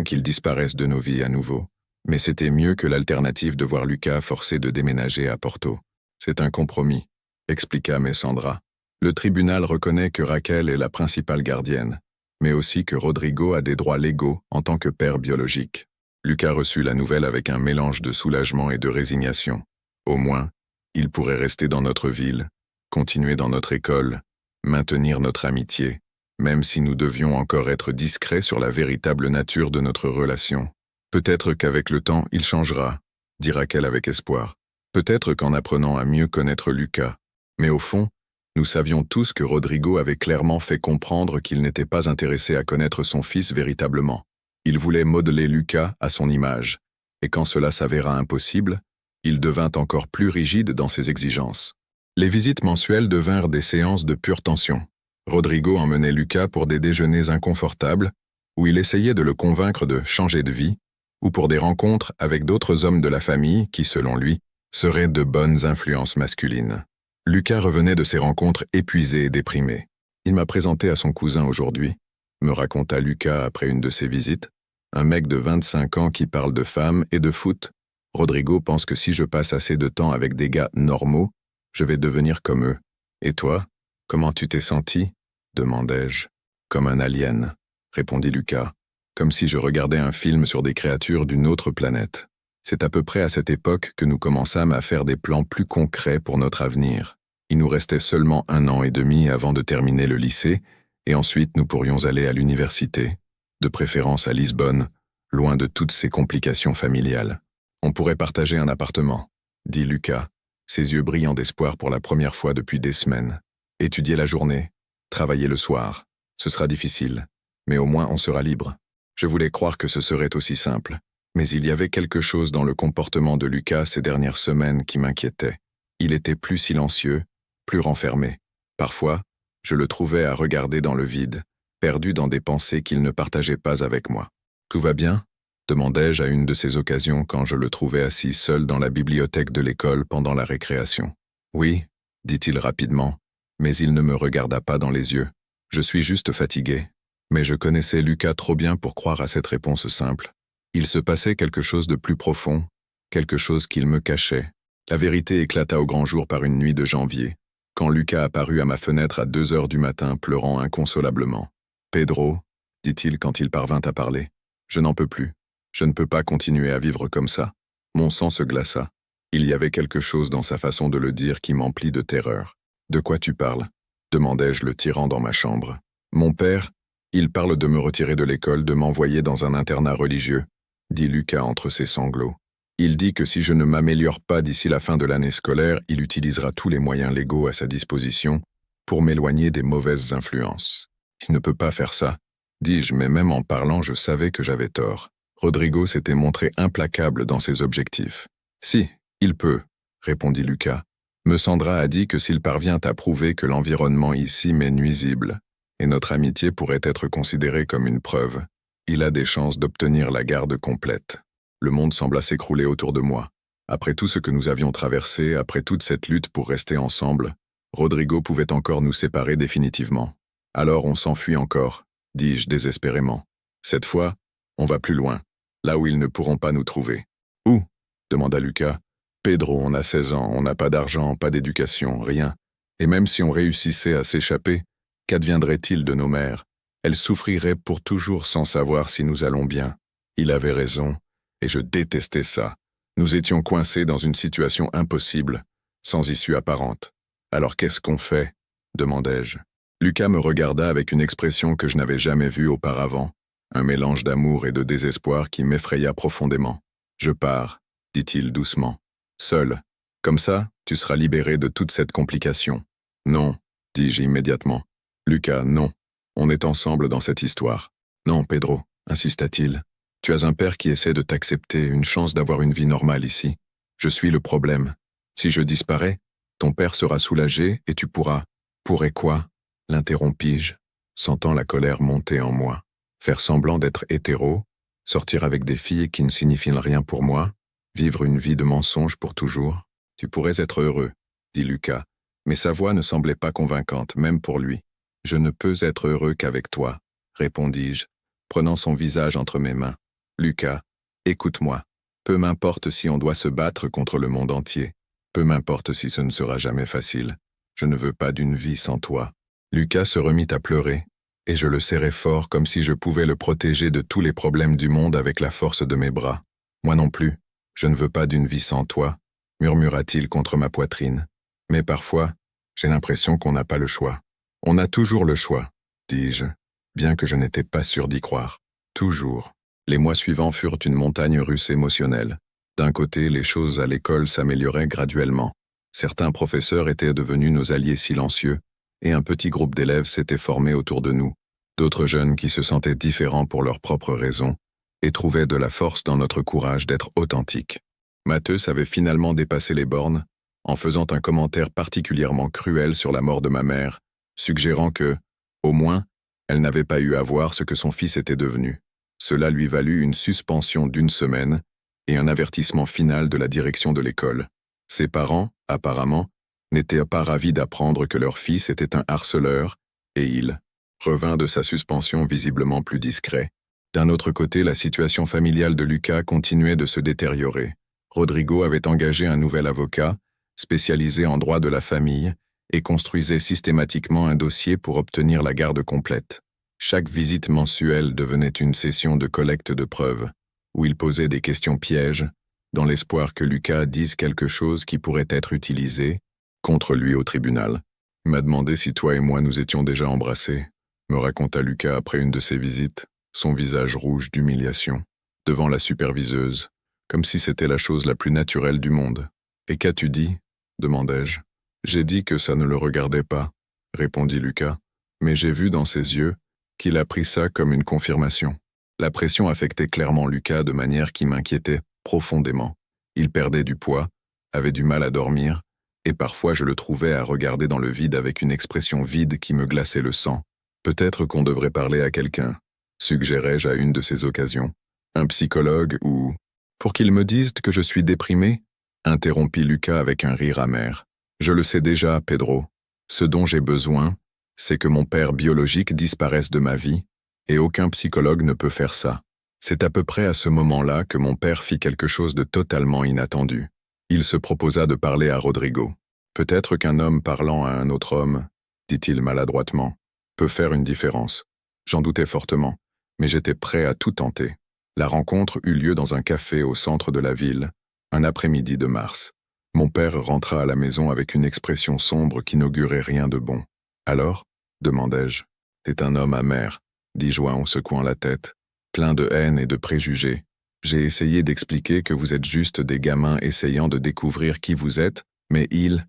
Speaker 1: qu'il disparaisse de nos vies à nouveau. Mais c'était mieux que l'alternative de voir Lucas forcé de déménager à Porto. C'est un compromis, expliqua Messandra. Le tribunal reconnaît que Raquel est la principale gardienne, mais aussi que Rodrigo a des droits légaux en tant que père biologique. Lucas reçut la nouvelle avec un mélange de soulagement et de résignation. Au moins, il pourrait rester dans notre ville, continuer dans notre école, maintenir notre amitié, même si nous devions encore être discrets sur la véritable nature de notre relation. Peut-être qu'avec le temps, il changera, dit Raquel avec espoir. Peut-être qu'en apprenant à mieux connaître Lucas. Mais au fond, nous savions tous que Rodrigo avait clairement fait comprendre qu'il n'était pas intéressé à connaître son fils véritablement. Il voulait modeler Lucas à son image, et quand cela s'avéra impossible, il devint encore plus rigide dans ses exigences. Les visites mensuelles devinrent des séances de pure tension. Rodrigo emmenait Lucas pour des déjeuners inconfortables, où il essayait de le convaincre de changer de vie, ou pour des rencontres avec d'autres hommes de la famille qui, selon lui, seraient de bonnes influences masculines. Lucas revenait de ces rencontres épuisé et déprimé. Il m'a présenté à son cousin aujourd'hui, me raconta Lucas après une de ses visites. Un mec de 25 ans qui parle de femmes et de foot. Rodrigo pense que si je passe assez de temps avec des gars normaux, je vais devenir comme eux. Et toi, comment tu t'es senti? Demandai-je. Comme un alien, répondit Lucas, comme si je regardais un film sur des créatures d'une autre planète. C'est à peu près à cette époque que nous commençâmes à faire des plans plus concrets pour notre avenir. Il nous restait seulement 1 an et demi avant de terminer le lycée, et ensuite nous pourrions aller à l'université, de préférence à Lisbonne, loin de toutes ces complications familiales. On pourrait partager un appartement, dit Lucas, ses yeux brillants d'espoir pour la première fois depuis des semaines. Étudier la journée, travailler le soir. Ce sera difficile, mais au moins on sera libre. Je voulais croire que ce serait aussi simple, mais il y avait quelque chose dans le comportement de Lucas ces dernières semaines qui m'inquiétait. Il était plus silencieux, plus renfermé. Parfois, je le trouvais à regarder dans le vide, perdu dans des pensées qu'il ne partageait pas avec moi. « Tout va bien ?» demandai-je à une de ces occasions quand je le trouvais assis seul dans la bibliothèque de l'école pendant la récréation. « Oui, dit-il rapidement, mais il ne me regarda pas dans les yeux. Je suis juste fatigué. » Mais je connaissais Lucas trop bien pour croire à cette réponse simple. Il se passait quelque chose de plus profond, quelque chose qu'il me cachait. La vérité éclata au grand jour par une nuit de janvier, quand Lucas apparut à ma fenêtre à 2 heures du matin pleurant inconsolablement. « Pedro, dit-il quand il parvint à parler, je n'en peux plus. Je ne peux pas continuer à vivre comme ça. » Mon sang se glaça. Il y avait quelque chose dans sa façon de le dire qui m'emplit de terreur. « De quoi tu parles ?» demandai-je le tirant dans ma chambre. « Mon père, il parle de me retirer de l'école, de m'envoyer dans un internat religieux, » dit Lucas entre ses sanglots. « Il dit que si je ne m'améliore pas d'ici la fin de l'année scolaire, il utilisera tous les moyens légaux à sa disposition pour m'éloigner des mauvaises influences. Il ne peut pas faire ça, dis-je, mais même en parlant, je savais que j'avais tort. Rodrigo s'était montré implacable dans ses objectifs. « Si, il peut, » répondit Lucas. « Me Sandra a dit que s'il parvient à prouver que l'environnement ici m'est nuisible, et notre amitié pourrait être considérée comme une preuve, il a des chances d'obtenir la garde complète. » Le monde sembla s'écrouler autour de moi. Après tout ce que nous avions traversé, après toute cette lutte pour rester ensemble, Rodrigo pouvait encore nous séparer définitivement. Alors on s'enfuit encore, dis-je désespérément. Cette fois, on va plus loin, là où ils ne pourront pas nous trouver. « Où ?» demanda Lucas. « Pedro, on a 16 ans, on n'a pas d'argent, pas d'éducation, rien. Et même si on réussissait à s'échapper, qu'adviendrait-il de nos mères? Elles souffriraient pour toujours sans savoir si nous allons bien. » Il avait raison, et je détestais ça. Nous étions coincés dans une situation impossible, sans issue apparente. « Alors qu'est-ce qu'on fait ?» demandai-je. Lucas me regarda avec une expression que je n'avais jamais vue auparavant, un mélange d'amour et de désespoir qui m'effraya profondément. « Je pars, » dit-il doucement. « Seul. Comme ça, tu seras libéré de toute cette complication. »« Non, » dis-je immédiatement. « Lucas, non. On est ensemble dans cette histoire. »« Non, Pedro, » insista-t-il. « Tu as un père qui essaie de t'accepter, une chance d'avoir une vie normale ici. Je suis le problème. Si je disparais, ton père sera soulagé et tu pourras... » « Pourrais quoi ?» l'interrompis-je, sentant la colère monter en moi. Faire semblant d'être hétéro, sortir avec des filles qui ne signifient rien pour moi, vivre une vie de mensonge pour toujours. « Tu pourrais être heureux, » dit Lucas, mais sa voix ne semblait pas convaincante, même pour lui. « Je ne peux être heureux qu'avec toi, » répondis-je, prenant son visage entre mes mains. « Lucas, écoute-moi. Peu m'importe si on doit se battre contre le monde entier. Peu m'importe si ce ne sera jamais facile. Je ne veux pas d'une vie sans toi. » Lucas se remit à pleurer, et je le serrai fort comme si je pouvais le protéger de tous les problèmes du monde avec la force de mes bras. « Moi non plus, je ne veux pas d'une vie sans toi, » murmura-t-il contre ma poitrine. « Mais parfois, j'ai l'impression qu'on n'a pas le choix. »« On a toujours le choix, » dis-je, bien que je n'étais pas sûr d'y croire. Toujours. Les mois suivants furent une montagne russe émotionnelle. D'un côté, les choses à l'école s'amélioraient graduellement. Certains professeurs étaient devenus nos alliés silencieux, et un petit groupe d'élèves s'était formé autour de nous. D'autres jeunes qui se sentaient différents pour leurs propres raisons, et trouvaient de la force dans notre courage d'être authentiques. Matheus avait finalement dépassé les bornes, en faisant un commentaire particulièrement cruel sur la mort de ma mère, suggérant que, au moins, elle n'avait pas eu à voir ce que son fils était devenu. Cela lui valut une suspension d'1 semaine et un avertissement final de la direction de l'école. Ses parents, apparemment, n'étaient pas ravis d'apprendre que leur fils était un harceleur, et il revint de sa suspension visiblement plus discret. D'un autre côté, la situation familiale de Lucas continuait de se détériorer. Rodrigo avait engagé un nouvel avocat, spécialisé en droit de la famille, et construisait systématiquement un dossier pour obtenir la garde complète. Chaque visite mensuelle devenait une session de collecte de preuves, où il posait des questions pièges, dans l'espoir que Lucas dise quelque chose qui pourrait être utilisé contre lui au tribunal. Il m'a demandé si toi et moi nous étions déjà embrassés, me raconta Lucas après une de ses visites, son visage rouge d'humiliation, devant la superviseuse, comme si c'était la chose la plus naturelle du monde. « Et qu'as-tu dit » demandai-je. « J'ai dit que ça ne le regardait pas, » répondit Lucas, mais j'ai vu dans ses yeux qu'il a pris ça comme une confirmation. La pression affectait clairement Lucas de manière qui m'inquiétait profondément. Il perdait du poids, avait du mal à dormir, et parfois je le trouvais à regarder dans le vide avec une expression vide qui me glaçait le sang. Peut-être qu'on devrait parler à quelqu'un, suggérai-je à une de ces occasions. Un psychologue ou... Pour qu'il me dise que je suis déprimé, interrompit Lucas avec un rire amer. Je le sais déjà, Pedro. Ce dont j'ai besoin, c'est que mon père biologique disparaisse de ma vie, et aucun psychologue ne peut faire ça. C'est à peu près à ce moment-là que mon père fit quelque chose de totalement inattendu. Il se proposa de parler à Rodrigo. Peut-être qu'un homme parlant à un autre homme, dit-il maladroitement, peut faire une différence. J'en doutais fortement, mais j'étais prêt à tout tenter. La rencontre eut lieu dans un café au centre de la ville, un après-midi de mars. Mon père rentra à la maison avec une expression sombre qui n'augurait rien de bon. « Alors » demandai-je. « T'es un homme amer » dit Join en secouant la tête, plein de haine et de préjugés. J'ai essayé d'expliquer que vous êtes juste des gamins essayant de découvrir qui vous êtes, mais il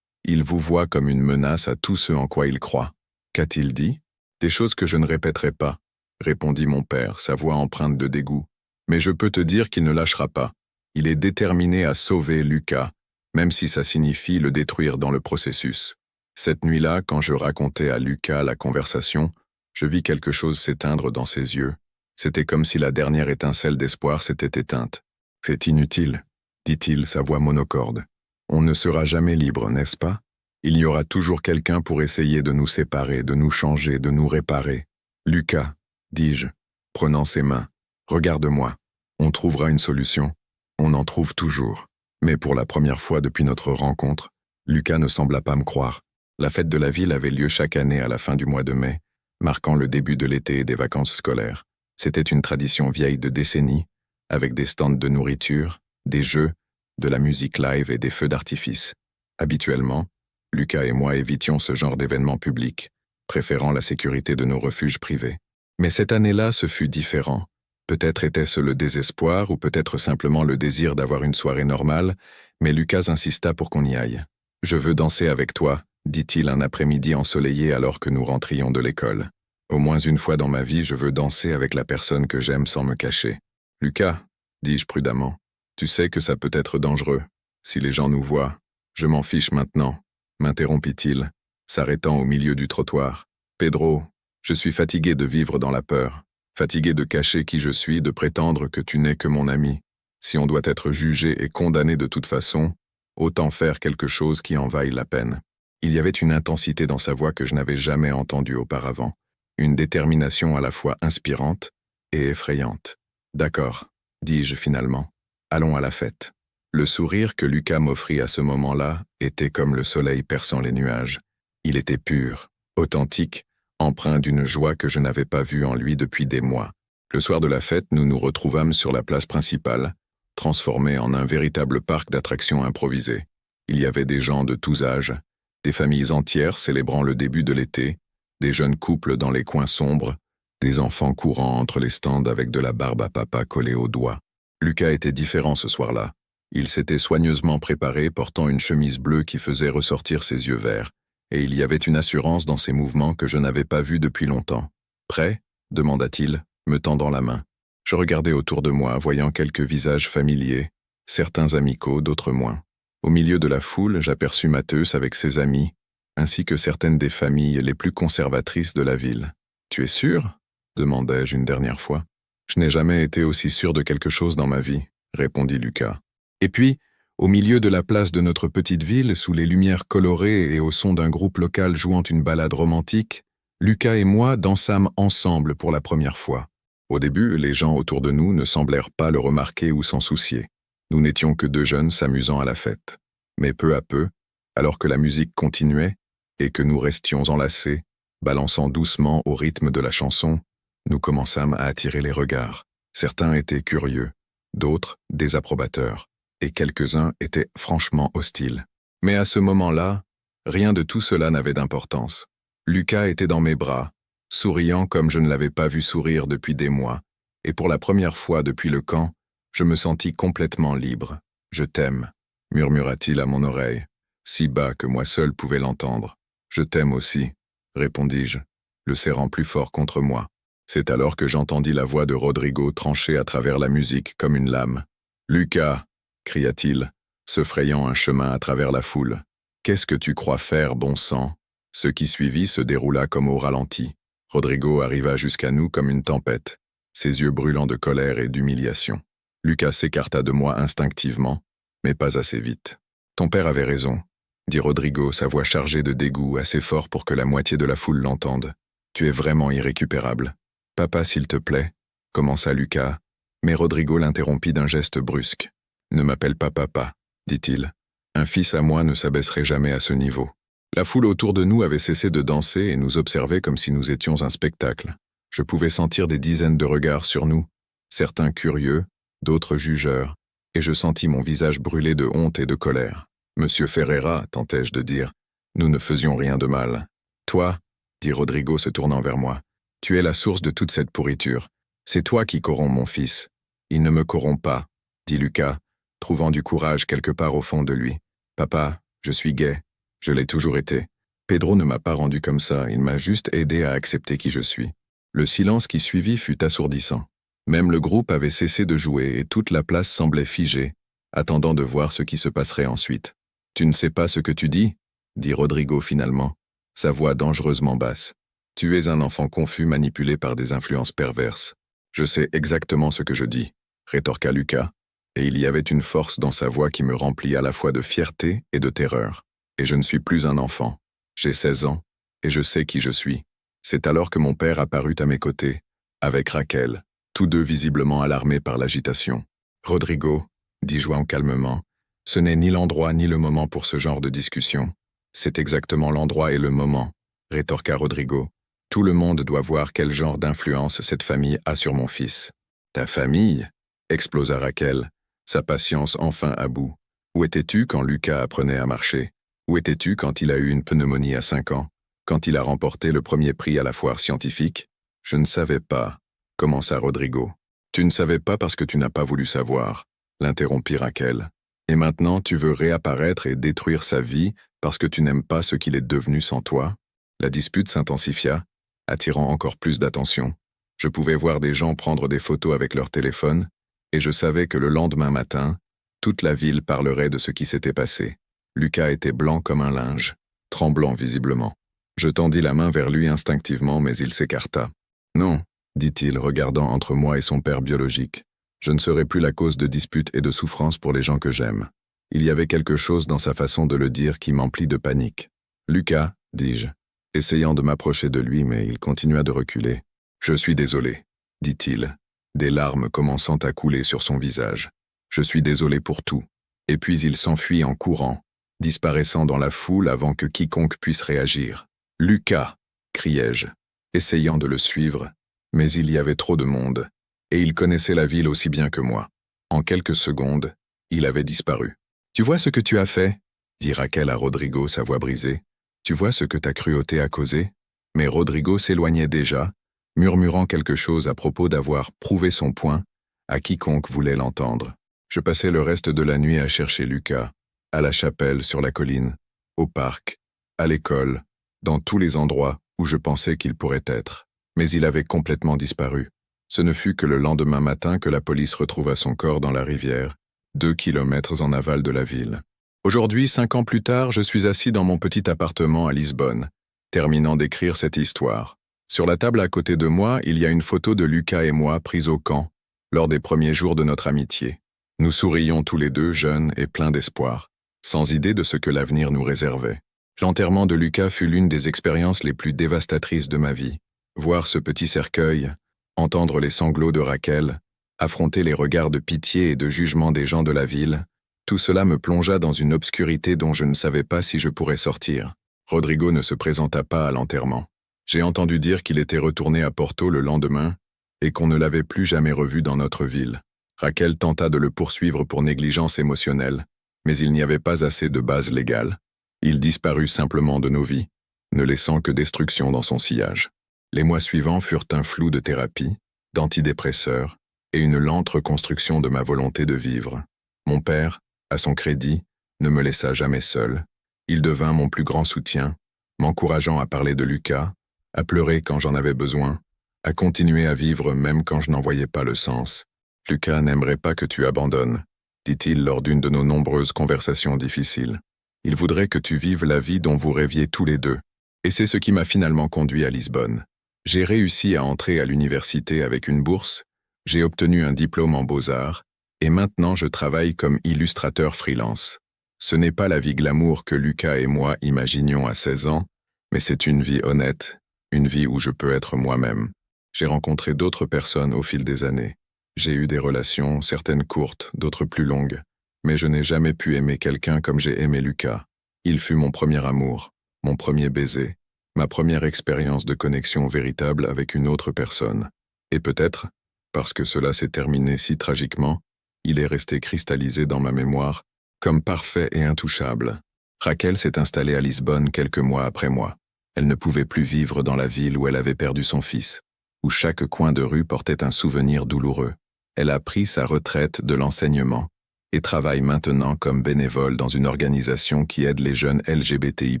Speaker 1: vous voit comme une menace à tout ce en quoi il croit. Qu'a-t-il dit? Des choses que je ne répéterai pas, répondit mon père, sa voix empreinte de dégoût. Mais je peux te dire qu'il ne lâchera pas. Il est déterminé à sauver Lucas, même si ça signifie le détruire dans le processus. Cette nuit-là, quand je racontais à Lucas la conversation, je vis quelque chose s'éteindre dans ses yeux. C'était comme si la dernière étincelle d'espoir s'était éteinte. « C'est inutile, » dit-il, sa voix monocorde. « On ne sera jamais libre, n'est-ce pas? Il y aura toujours quelqu'un pour essayer de nous séparer, de nous changer, de nous réparer. Lucas, dis-je, prenant ses mains, regarde-moi. On trouvera une solution. On en trouve toujours. » Mais pour la première fois depuis notre rencontre, Lucas ne sembla pas me croire. La fête de la ville avait lieu chaque année à la fin du mois de mai, marquant le début de l'été et des vacances scolaires. C'était une tradition vieille de décennies, avec des stands de nourriture, des jeux, de la musique live et des feux d'artifice. Habituellement, Lucas et moi évitions ce genre d'événements publics, préférant la sécurité de nos refuges privés. Mais cette année-là, ce fut différent. Peut-être était-ce le désespoir ou peut-être simplement le désir d'avoir une soirée normale, mais Lucas insista pour qu'on y aille. « Je veux danser avec toi », dit-il un après-midi ensoleillé alors que nous rentrions de l'école. Au moins une fois dans ma vie, je veux danser avec la personne que j'aime sans me cacher. « Lucas, dis-je prudemment, tu sais que ça peut être dangereux. Si les gens nous voient, je m'en fiche maintenant, » m'interrompit-il, s'arrêtant au milieu du trottoir. « Pedro, je suis fatigué de vivre dans la peur, fatigué de cacher qui je suis, de prétendre que tu n'es que mon ami. Si on doit être jugé et condamné de toute façon, autant faire quelque chose qui en vaille la peine. » Il y avait une intensité dans sa voix que je n'avais jamais entendue auparavant, une détermination à la fois inspirante et effrayante. « D'accord, » dis-je finalement, « allons à la fête. » Le sourire que Lucas m'offrit à ce moment-là était comme le soleil perçant les nuages. Il était pur, authentique, empreint d'une joie que je n'avais pas vue en lui depuis des mois. Le soir de la fête, nous nous retrouvâmes sur la place principale, transformée en un véritable parc d'attractions improvisées. Il y avait des gens de tous âges, des familles entières célébrant le début de l'été, des jeunes couples dans les coins sombres, des enfants courant entre les stands avec de la barbe à papa collée aux doigts. Lucas était différent ce soir-là. Il s'était soigneusement préparé portant une chemise bleue qui faisait ressortir ses yeux verts, et il y avait une assurance dans ses mouvements que je n'avais pas vue depuis longtemps. « Prêt ?» demanda-t-il, me tendant la main. Je regardai autour de moi, voyant quelques visages familiers, certains amicaux, d'autres moins. Au milieu de la foule, j'aperçus Matthäus avec ses amis, ainsi que certaines des familles les plus conservatrices de la ville. « Tu es sûr ?» demandai-je une dernière fois. « Je n'ai jamais été aussi sûr de quelque chose dans ma vie, » répondit Lucas. Et puis, au milieu de la place de notre petite ville, sous les lumières colorées et au son d'un groupe local jouant une ballade romantique, Lucas et moi dansâmes ensemble pour la première fois. Au début, les gens autour de nous ne semblèrent pas le remarquer ou s'en soucier. Nous n'étions que deux jeunes s'amusant à la fête. Mais peu à peu, alors que la musique continuait et que nous restions enlacés, balançant doucement au rythme de la chanson, nous commençâmes à attirer les regards. Certains étaient curieux, d'autres désapprobateurs, et quelques-uns étaient franchement hostiles. Mais à ce moment-là, rien de tout cela n'avait d'importance. Lucas était dans mes bras, souriant comme je ne l'avais pas vu sourire depuis des mois, et pour la première fois depuis le camp, je me sentis complètement libre. « Je t'aime », murmura-t-il à mon oreille, si bas que moi seul pouvais l'entendre. « Je t'aime aussi », répondis-je, le serrant plus fort contre moi. C'est alors que j'entendis la voix de Rodrigo trancher à travers la musique comme une lame. « Lucas !» cria-t-il, se frayant un chemin à travers la foule. « Qu'est-ce que tu crois faire, bon sang ?» Ce qui suivit se déroula comme au ralenti. Rodrigo arriva jusqu'à nous comme une tempête, ses yeux brûlants de colère et d'humiliation. Lucas s'écarta de moi instinctivement, mais pas assez vite. « Ton père avait raison », dit Rodrigo, sa voix chargée de dégoût assez fort pour que la moitié de la foule l'entende. « Tu es vraiment irrécupérable. »« Papa, s'il te plaît », commença Lucas, mais Rodrigo l'interrompit d'un geste brusque. « Ne m'appelle pas papa, dit-il. Un fils à moi ne s'abaisserait jamais à ce niveau. » La foule autour de nous avait cessé de danser et nous observait comme si nous étions un spectacle. Je pouvais sentir des dizaines de regards sur nous, certains curieux, d'autres jugeurs, et je sentis mon visage brûler de honte et de colère. « Monsieur Ferreira, tentai-je de dire, nous ne faisions rien de mal. »« Toi, » dit Rodrigo se tournant vers moi, « tu es la source de toute cette pourriture. C'est toi qui corromps mon fils. »« Il ne me corrompt pas, » dit Lucas, trouvant du courage quelque part au fond de lui. « Papa, je suis gay. Je l'ai toujours été. Pedro ne m'a pas rendu comme ça, il m'a juste aidé à accepter qui je suis. » Le silence qui suivit fut assourdissant. Même le groupe avait cessé de jouer et toute la place semblait figée, attendant de voir ce qui se passerait ensuite. « Tu ne sais pas ce que tu dis ?» dit Rodrigo finalement, sa voix dangereusement basse. « Tu es un enfant confus manipulé par des influences perverses. »« Je sais exactement ce que je dis », rétorqua Lucas, et il y avait une force dans sa voix qui me remplit à la fois de fierté et de terreur. Et je ne suis plus un enfant. J'ai 16 ans, et je sais qui je suis. C'est alors que mon père apparut à mes côtés, avec Raquel, tous deux visiblement alarmés par l'agitation. « Rodrigo, » dit João calmement, « ce n'est ni l'endroit ni le moment pour ce genre de discussion. C'est exactement l'endroit et le moment, » rétorqua Rodrigo. « Tout le monde doit voir quel genre d'influence cette famille a sur mon fils. »« Ta famille ?» explosa Raquel, sa patience enfin à bout. « Où étais-tu quand Lucas apprenait à marcher ? Où étais-tu quand il a eu une pneumonie à 5 ans ? Quand il a remporté le premier prix à la foire scientifique ? » « Je ne savais pas, » commença Rodrigo. « Tu ne savais pas parce que tu n'as pas voulu savoir, » l'interrompit Raquel. « Et maintenant tu veux réapparaître et détruire sa vie parce que tu n'aimes pas ce qu'il est devenu sans toi ?» La dispute s'intensifia, attirant encore plus d'attention. Je pouvais voir des gens prendre des photos avec leur téléphone, et je savais que le lendemain matin, toute la ville parlerait de ce qui s'était passé. Lucas était blanc comme un linge, tremblant visiblement. Je tendis la main vers lui instinctivement, mais il s'écarta. « Non, » dit-il, regardant entre moi et son père biologique. « Je ne serai plus la cause de disputes et de souffrances pour les gens que j'aime. » Il y avait quelque chose dans sa façon de le dire qui m'emplit de panique. « Lucas, » dis-je, essayant de m'approcher de lui, mais il continua de reculer. « Je suis désolé, » dit-il, des larmes commençant à couler sur son visage. « Je suis désolé pour tout. » Et puis il s'enfuit en courant, disparaissant dans la foule avant que quiconque puisse réagir. « Lucas !» criai-je, essayant de le suivre, mais il y avait trop de monde, et il connaissait la ville aussi bien que moi. En quelques secondes, il avait disparu. « Tu vois ce que tu as fait ?» dit Raquel à Rodrigo, sa voix brisée. « Tu vois ce que ta cruauté a causé ?» Mais Rodrigo s'éloignait déjà, murmurant quelque chose à propos d'avoir prouvé son point à quiconque voulait l'entendre. Je passai le reste de la nuit à chercher Lucas, à la chapelle sur la colline, au parc, à l'école, dans tous les endroits où je pensais qu'il pourrait être. Mais il avait complètement disparu. Ce ne fut que le lendemain matin que la police retrouva son corps dans la rivière, 2 kilomètres en aval de la ville. Aujourd'hui, 5 ans plus tard, je suis assis dans mon petit appartement à Lisbonne, terminant d'écrire cette histoire. Sur la table à côté de moi, il y a une photo de Lucas et moi prise au camp, lors des premiers jours de notre amitié. Nous sourions tous les deux, jeunes et pleins d'espoir, sans idée de ce que l'avenir nous réservait. L'enterrement de Lucas fut l'une des expériences les plus dévastatrices de ma vie. Voir ce petit cercueil, entendre les sanglots de Raquel, affronter les regards de pitié et de jugement des gens de la ville, tout cela me plongea dans une obscurité dont je ne savais pas si je pourrais sortir. Rodrigo ne se présenta pas à l'enterrement. J'ai entendu dire qu'il était retourné à Porto le lendemain et qu'on ne l'avait plus jamais revu dans notre ville. Raquel tenta de le poursuivre pour négligence émotionnelle, mais il n'y avait pas assez de base légale. Il disparut simplement de nos vies, ne laissant que destruction dans son sillage. Les mois suivants furent un flou de thérapie, d'antidépresseurs et une lente reconstruction de ma volonté de vivre. Mon père, à son crédit, ne me laissa jamais seul. Il devint mon plus grand soutien, m'encourageant à parler de Lucas, à pleurer quand j'en avais besoin, à continuer à vivre même quand je n'en voyais pas le sens. « Lucas n'aimerait pas que tu abandonnes », dit-il lors d'une de nos nombreuses conversations difficiles. « Il voudrait que tu vives la vie dont vous rêviez tous les deux. » Et c'est ce qui m'a finalement conduit à Lisbonne. J'ai réussi à entrer à l'université avec une bourse, j'ai obtenu un diplôme en beaux-arts, et maintenant je travaille comme illustrateur freelance. Ce n'est pas la vie glamour que Lucas et moi imaginions à 16 ans, mais c'est une vie honnête, une vie où je peux être moi-même. J'ai rencontré d'autres personnes au fil des années. J'ai eu des relations, certaines courtes, d'autres plus longues, mais je n'ai jamais pu aimer quelqu'un comme j'ai aimé Lucas. Il fut mon premier amour, mon premier baiser, ma première expérience de connexion véritable avec une autre personne. Et peut-être, parce que cela s'est terminé si tragiquement, il est resté cristallisé dans ma mémoire, comme parfait et intouchable. Raquel s'est installée à Lisbonne quelques mois après moi. Elle ne pouvait plus vivre dans la ville où elle avait perdu son fils, où chaque coin de rue portait un souvenir douloureux. Elle a pris sa retraite de l'enseignement et travaille maintenant comme bénévole dans une organisation qui aide les jeunes LGBTI+,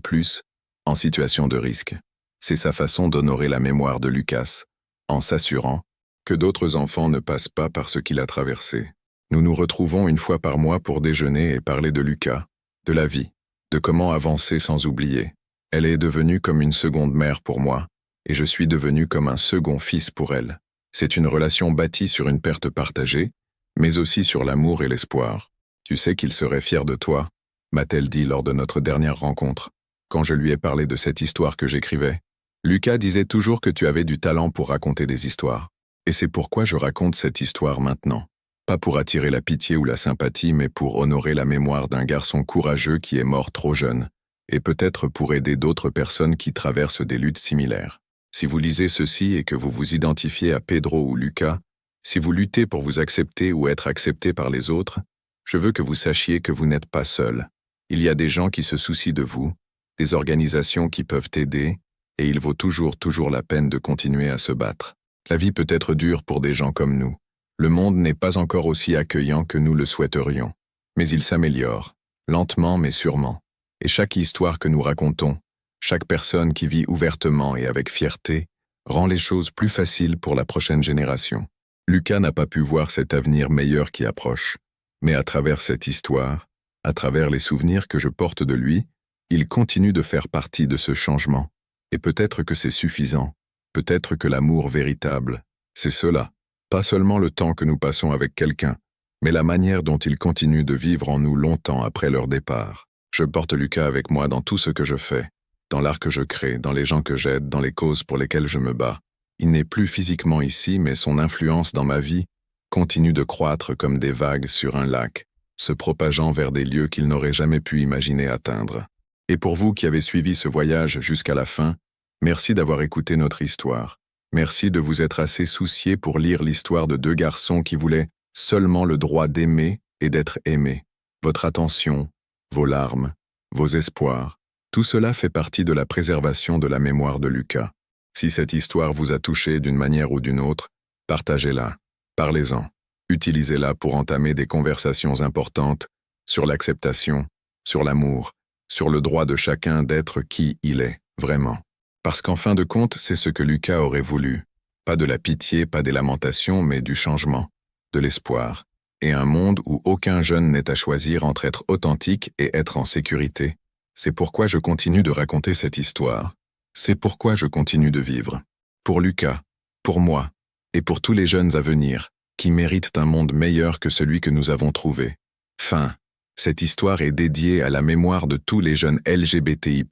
Speaker 1: en situation de risque. C'est sa façon d'honorer la mémoire de Lucas, en s'assurant que d'autres enfants ne passent pas par ce qu'il a traversé. Nous nous retrouvons une fois par mois pour déjeuner et parler de Lucas, de la vie, de comment avancer sans oublier. Elle est devenue comme une seconde mère pour moi, et je suis devenu comme un second fils pour elle. C'est une relation bâtie sur une perte partagée, mais aussi sur l'amour et l'espoir. Tu sais qu'il serait fier de toi, m'a-t-elle dit lors de notre dernière rencontre, quand je lui ai parlé de cette histoire que j'écrivais. Lucas disait toujours que tu avais du talent pour raconter des histoires. Et c'est pourquoi je raconte cette histoire maintenant. Pas pour attirer la pitié ou la sympathie, mais pour honorer la mémoire d'un garçon courageux qui est mort trop jeune, et peut-être pour aider d'autres personnes qui traversent des luttes similaires. Si vous lisez ceci et que vous vous identifiez à Pedro ou Lucas, si vous luttez pour vous accepter ou être accepté par les autres, je veux que vous sachiez que vous n'êtes pas seul. Il y a des gens qui se soucient de vous, des organisations qui peuvent aider, et il vaut toujours la peine de continuer à se battre. La vie peut être dure pour des gens comme nous. Le monde n'est pas encore aussi accueillant que nous le souhaiterions. Mais il s'améliore, lentement mais sûrement. Et chaque histoire que nous racontons, chaque personne qui vit ouvertement et avec fierté, rend les choses plus faciles pour la prochaine génération. Lucas n'a pas pu voir cet avenir meilleur qui approche. Mais à travers cette histoire, à travers les souvenirs que je porte de lui, il continue de faire partie de ce changement. Et peut-être que c'est suffisant. Peut-être que l'amour véritable, c'est cela. Pas seulement le temps que nous passons avec quelqu'un, mais la manière dont il continue de vivre en nous longtemps après leur départ. Je porte Lucas avec moi dans tout ce que je fais, dans l'art que je crée, dans les gens que j'aide, dans les causes pour lesquelles je me bats. Il n'est plus physiquement ici, mais son influence dans ma vie continue de croître comme des vagues sur un lac, se propageant vers des lieux qu'il n'aurait jamais pu imaginer atteindre. Et pour vous qui avez suivi ce voyage jusqu'à la fin, merci d'avoir écouté notre histoire. Merci de vous être assez soucié pour lire l'histoire de deux garçons qui voulaient seulement le droit d'aimer et d'être aimés. Votre attention, vos larmes, vos espoirs, tout cela fait partie de la préservation de la mémoire de Lucas. Si cette histoire vous a touché d'une manière ou d'une autre, partagez-la, parlez-en, utilisez-la pour entamer des conversations importantes sur l'acceptation, sur l'amour, sur le droit de chacun d'être qui il est, vraiment. Parce qu'en fin de compte, c'est ce que Lucas aurait voulu. Pas de la pitié, pas des lamentations, mais du changement, de l'espoir. et un monde où aucun jeune n'est à choisir entre être authentique et être en sécurité. C'est pourquoi je continue de raconter cette histoire. C'est pourquoi je continue de vivre. Pour Lucas, pour moi, et pour tous les jeunes à venir, qui méritent un monde meilleur que celui que nous avons trouvé. Fin. Cette histoire est dédiée à la mémoire de tous les jeunes LGBTI+,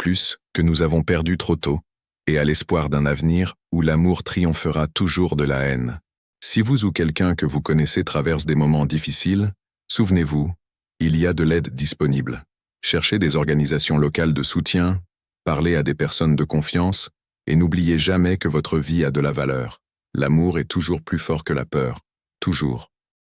Speaker 1: que nous avons perdus trop tôt, et à l'espoir d'un avenir où l'amour triomphera toujours de la haine. Si vous ou quelqu'un que vous connaissez traverse des moments difficiles, souvenez-vous, il y a de l'aide disponible. Cherchez des organisations locales de soutien, parlez à des personnes de confiance, et n'oubliez jamais que votre vie a de la valeur. L'amour est toujours plus fort que la peur. Toujours.